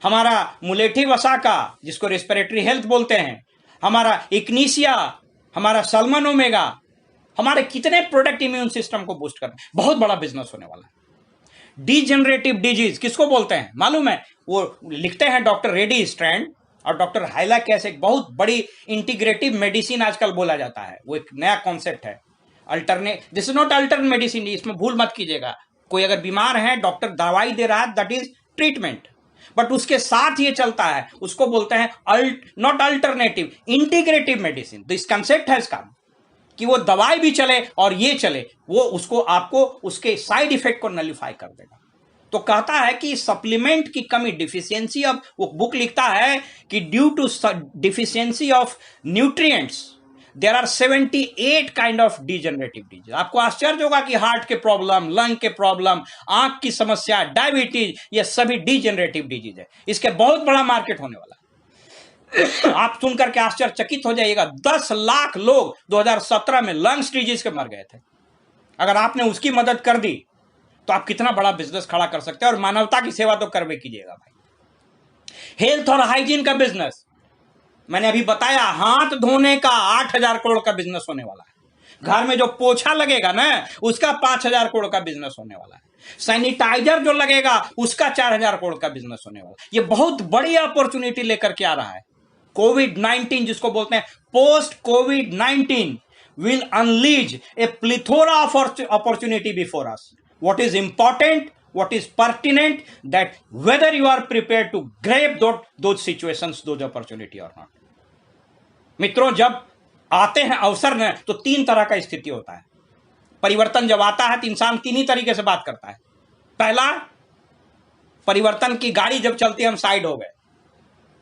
S1: हमारा मुलेठी वसा का जिसको रेस्पिरेटरी हेल्थ बोलते हैं, हमारा इग्निशिया, हमारा सल्मन ओमेगा, हमारे कितने प्रोडक्ट इम्यून सिस्टम को बूस्ट करते हैं। बहुत बड़ा बिजनेस होने वाला है। डीजेनरेटिव डिजीज किसको बोलते हैं मालूम है? वो लिखते हैं डॉक्टर रेडी स्ट्रैंड और डॉक्टर हाइला कैसे, एक बहुत बड़ी इंटीग्रेटिव मेडिसिन आजकल बोला जाता है, वो एक नया कॉन्सेप्ट है। Alternate, this is not alternate medicine, इसमें भूल मत कीजिएगा। कोई अगर बीमार है, डॉक्टर दवाई दे रहा है, दैट इज ट्रीटमेंट, बट उसके साथ ये चलता है, उसको बोलते हैं नॉट अल्टरनेटिव, इंटीग्रेटिव मेडिसिन। तो इस कंसेप्ट है इसका कि वो दवाई भी चले और ये चले, वो उसको आपको उसके साइड इफेक्ट को नलिफाई कर देगा। तो कहता है कि सप्लीमेंट की कमी, डिफिशियंसी ऑफ, वो बुक लिखता है कि due to deficiency of nutrients there are 78 kind of degenerative disease. आपको आश्चर्य होगा कि हार्ट के प्रॉब्लम, लंग के प्रॉब्लम, आंख की समस्या, डायबिटीज, ये सभी डिजेनरेटिव डिजीज है। इसके बहुत बड़ा मार्केट होने वाला है। आप सुनकर के आश्चर्यचकित हो जाइएगा, 10 लाख लोग 2017 में लंग्स डिजीज के मर गए थे। अगर आपने उसकी मदद कर दी तो आप कितना बड़ा बिजनेस खड़ा कर सकते हैं, और मानवता की सेवा तो करवे कीजिएगा भाई। हेल्थ और हाइजीन का बिजनेस, मैंने अभी बताया, हाथ धोने का 8,000 करोड़ का बिजनेस होने वाला है। घर में जो पोछा लगेगा ना, उसका 5,000 करोड़ का बिजनेस होने वाला है। सैनिटाइजर जो लगेगा, उसका 4,000 करोड़ का बिजनेस होने वाला है। ये बहुत बड़ी अपॉर्चुनिटी लेकर के आ रहा है। कोविड-19 जिसको बोलते हैं, post covid will unleash a plethora of opportunity before us. What is important, what is pertinent, that whether you are prepared to grab those situations, those opportunity or not. मित्रों, जब आते हैं अवसर न, तो 3 तरह का स्थिति होता है। परिवर्तन जब आता है तो इंसान 3 ही तरीके से बात करता है। पहला, परिवर्तन की गाड़ी जब चलती है, हम साइड हो गए,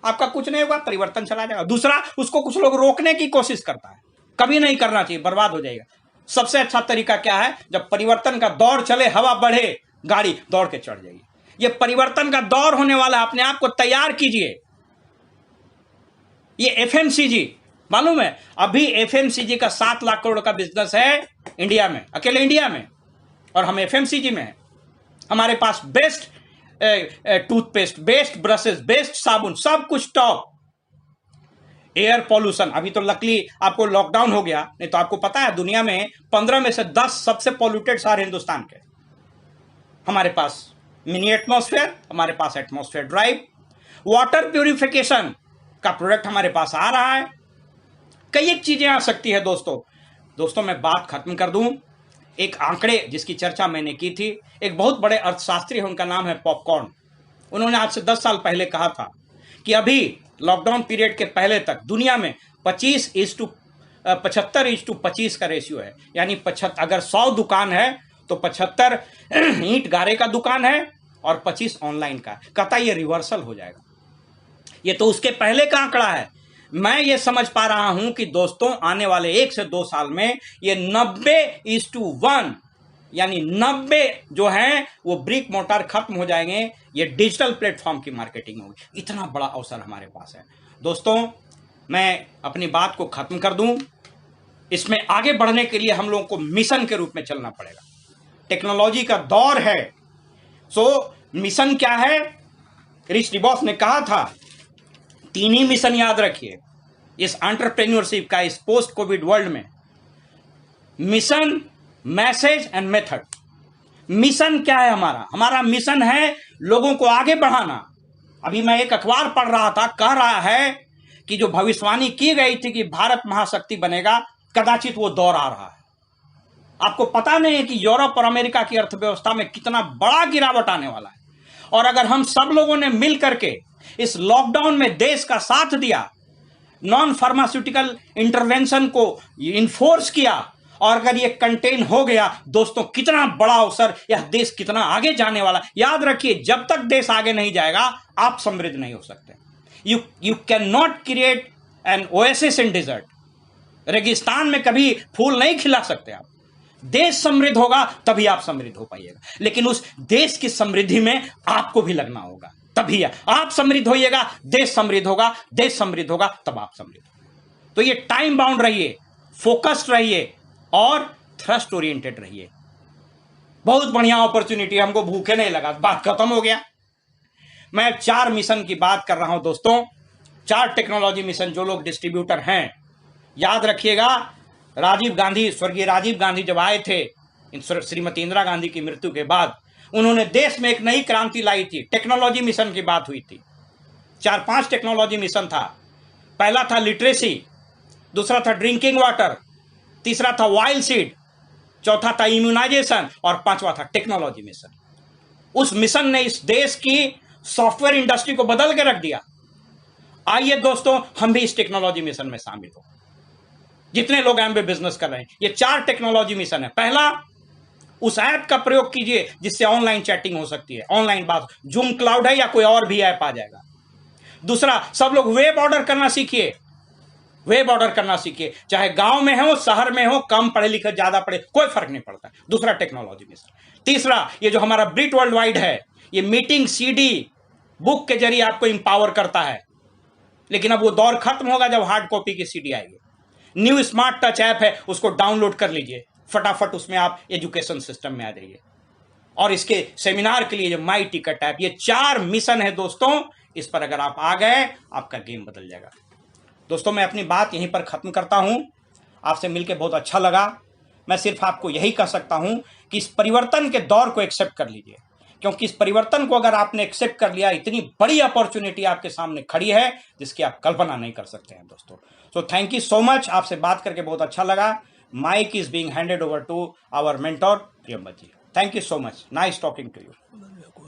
S1: आपका कुछ नहीं होगा, परिवर्तन चला जाएगा। दूसरा, उसको कुछ लोग रोकने की कोशिश करता है, कभी नहीं करना चाहिए, बर्बाद हो जाएगा। सबसे अच्छा तरीका क्या है? जब परिवर्तन का दौर चले, हवा बढ़े, गाड़ी दौड़ के चढ़ जाएगी। ये परिवर्तन का दौर होने वाला है, अपने आप को तैयार कीजिए। ये एफएमसीजी, मालूम है अभी एफएमसीजी का 7 लाख करोड़ का बिजनेस है इंडिया में, अकेले इंडिया में, और हम एफएमसीजी में हैं। हमारे पास best toothpaste, best brushes, best साबुन, सब कुछ टॉप। एयर पॉल्यूशन, अभी तो लकली आपको लॉकडाउन हो गया, नहीं तो आपको पता है दुनिया में 15 में से 10 सबसे पॉल्यूटेड शहर हिंदुस्तान के। हमारे पास मिनी एटमॉस्फेयर, हमारे पास एटमॉस्फेयर ड्राइव, वाटर प्यूरिफिकेशन का प्रोडक्ट हमारे पास आ रहा है। कई एक चीजें आ सकती है दोस्तों मैं बात खत्म कर दूं। एक आंकड़े जिसकी चर्चा मैंने की थी, एक बहुत बड़े अर्थशास्त्री हैं, उनका नाम है पॉपकॉर्न। उन्होंने आज से 10 साल पहले कहा था कि अभी लॉकडाउन पीरियड के पहले तक दुनिया में 75:25 का रेशियो है। यानी अगर 100 दुकान है तो 75 ईंट गारे का दुकान है और 25 ऑनलाइन का। कहता ये रिवर्सल हो जाएगा। ये तो उसके पहले का आंकड़ा है। मैं ये समझ पा रहा हूं कि दोस्तों आने वाले 1 से 2 साल में ये 90:1, यानी 90 जो हैं वो ब्रिक मोटार खत्म हो जाएंगे, ये डिजिटल प्लेटफॉर्म की मार्केटिंग होगी। इतना बड़ा अवसर हमारे पास है दोस्तों। मैं अपनी बात को खत्म कर दूं। इसमें आगे बढ़ने के लिए हम लोगों को मिशन के रूप में चलना पड़ेगा। टेक्नोलॉजी का दौर है, सो मिशन क्या है? रिच डिबॉस ने कहा था 3 ही मिशन याद रखिए इस एंटरप्रेन्योरशिप का, इस पोस्ट कोविड वर्ल्ड में। Mission, message and method. Mission क्या है हमारा? हमारा मिशन है लोगों को आगे बढ़ाना। अभी मैं एक अखबार पढ़ रहा था, कह रहा है कि जो भविष्यवाणी की गई थी कि भारत महाशक्ति बनेगा, कदाचित वो दौर आ रहा है। आपको पता नहीं है कि यूरोप और अमेरिका की अर्थव्यवस्था में कितना बड़ा गिरावट आने वाला है। और अगर हम सब लोगों ने मिल करके इस लॉकडाउन में देश का साथ दिया, नॉन फार्मास्यूटिकल इंटरवेंशन को इन्फोर्स किया, और अगर ये कंटेन हो गया, दोस्तों कितना बड़ा अवसर, यह देश कितना आगे जाने वाला। याद रखिए, जब तक देश आगे नहीं जाएगा आप समृद्ध नहीं हो सकते। You can not create an oasis in desert. रेगिस्तान में कभी फूल नहीं खिला सकते आप। देश समृद्ध होगा तभी आप समृद्ध हो पाइएगा, लेकिन उस देश की समृद्धि में आपको भी लगना होगा, तभी आप समृद्ध होइएगा। देश समृद्ध होगा, देश समृद्ध होगा तब आप समृद्ध। तो ये टाइम बाउंड रहिए, फोकस्ड रहिए और थ्रस्ट ओरिएंटेड रहिए। बहुत बढ़िया अपॉर्चुनिटी, हमको भूखे नहीं लगा, बात खत्म हो गया। मैं 4 मिशन की बात कर रहा हूं दोस्तों, 4 टेक्नोलॉजी मिशन। जो लोग डिस्ट्रीब्यूटर हैं याद रखिएगा, राजीव गांधी, स्वर्गीय राजीव गांधी जब आए थे श्रीमती इंदिरा गांधी की मृत्यु के बाद, उन्होंने देश में एक नई क्रांति लाई थी। टेक्नोलॉजी मिशन की बात हुई थी, 4-5 टेक्नोलॉजी मिशन था। पहला था लिटरेसी, दूसरा था ड्रिंकिंग वाटर, तीसरा था वाइल्ड सीड, चौथा था इम्यूनाइजेशन और पांचवा था टेक्नोलॉजी मिशन। उस मिशन ने इस देश की सॉफ्टवेयर इंडस्ट्री को बदल के रख दिया। आइए दोस्तों, हम भी इस टेक्नोलॉजी मिशन में शामिल हो। जितने लोग एमबे बिजनेस कर रहे हैं, ये 4 टेक्नोलॉजी मिशन है। पहला, उस ऐप का प्रयोग कीजिए जिससे ऑनलाइन चैटिंग हो सकती है, ऑनलाइन बात, जूम क्लाउड है या कोई और भी ऐप आ जाएगा। दूसरा, सब लोग वेब ऑर्डर करना सीखिए, वेब ऑर्डर करना सीखिए, चाहे गांव में हो, शहर में हो, कम पढ़े लिखे, ज्यादा पढ़े, कोई फर्क नहीं पड़ता। दूसरा टेक्नोलॉजी मिशन। तीसरा, ये जो हमारा ब्रिट वर्ल्ड वाइड है, ये मीटिंग सीडी बुक के जरिए आपको इंपावर करता है, लेकिन अब वो दौर खत्म होगा जब हार्ड कॉपी की सीडी आएगी। न्यू स्मार्ट टच ऐप है, उसको डाउनलोड कर लीजिए, फटाफट उसमें आप एजुकेशन सिस्टम में आ जाइए। और इसके सेमिनार के लिए जो माई टिकट ऐप, ये 4 मिशन है दोस्तों, इस पर अगर आप आ गए, आपका गेम बदल जाएगा। दोस्तों, मैं अपनी बात यहीं पर खत्म करता हूं। आपसे मिलकर बहुत अच्छा लगा। मैं सिर्फ आपको यही कह सकता हूं कि इस परिवर्तन के दौर को एक्सेप्ट कर लीजिए, क्योंकि इस परिवर्तन को अगर आपने एक्सेप्ट कर लिया, इतनी बड़ी अपॉर्चुनिटी आपके सामने खड़ी है जिसकी आप कल्पना नहीं कर सकते हैं दोस्तों। So thank you so much. आपसे बात करके बहुत अच्छा लगा। Mic is being handed over to our mentor Priyambat ji. Thank you so much. Nice talking to you.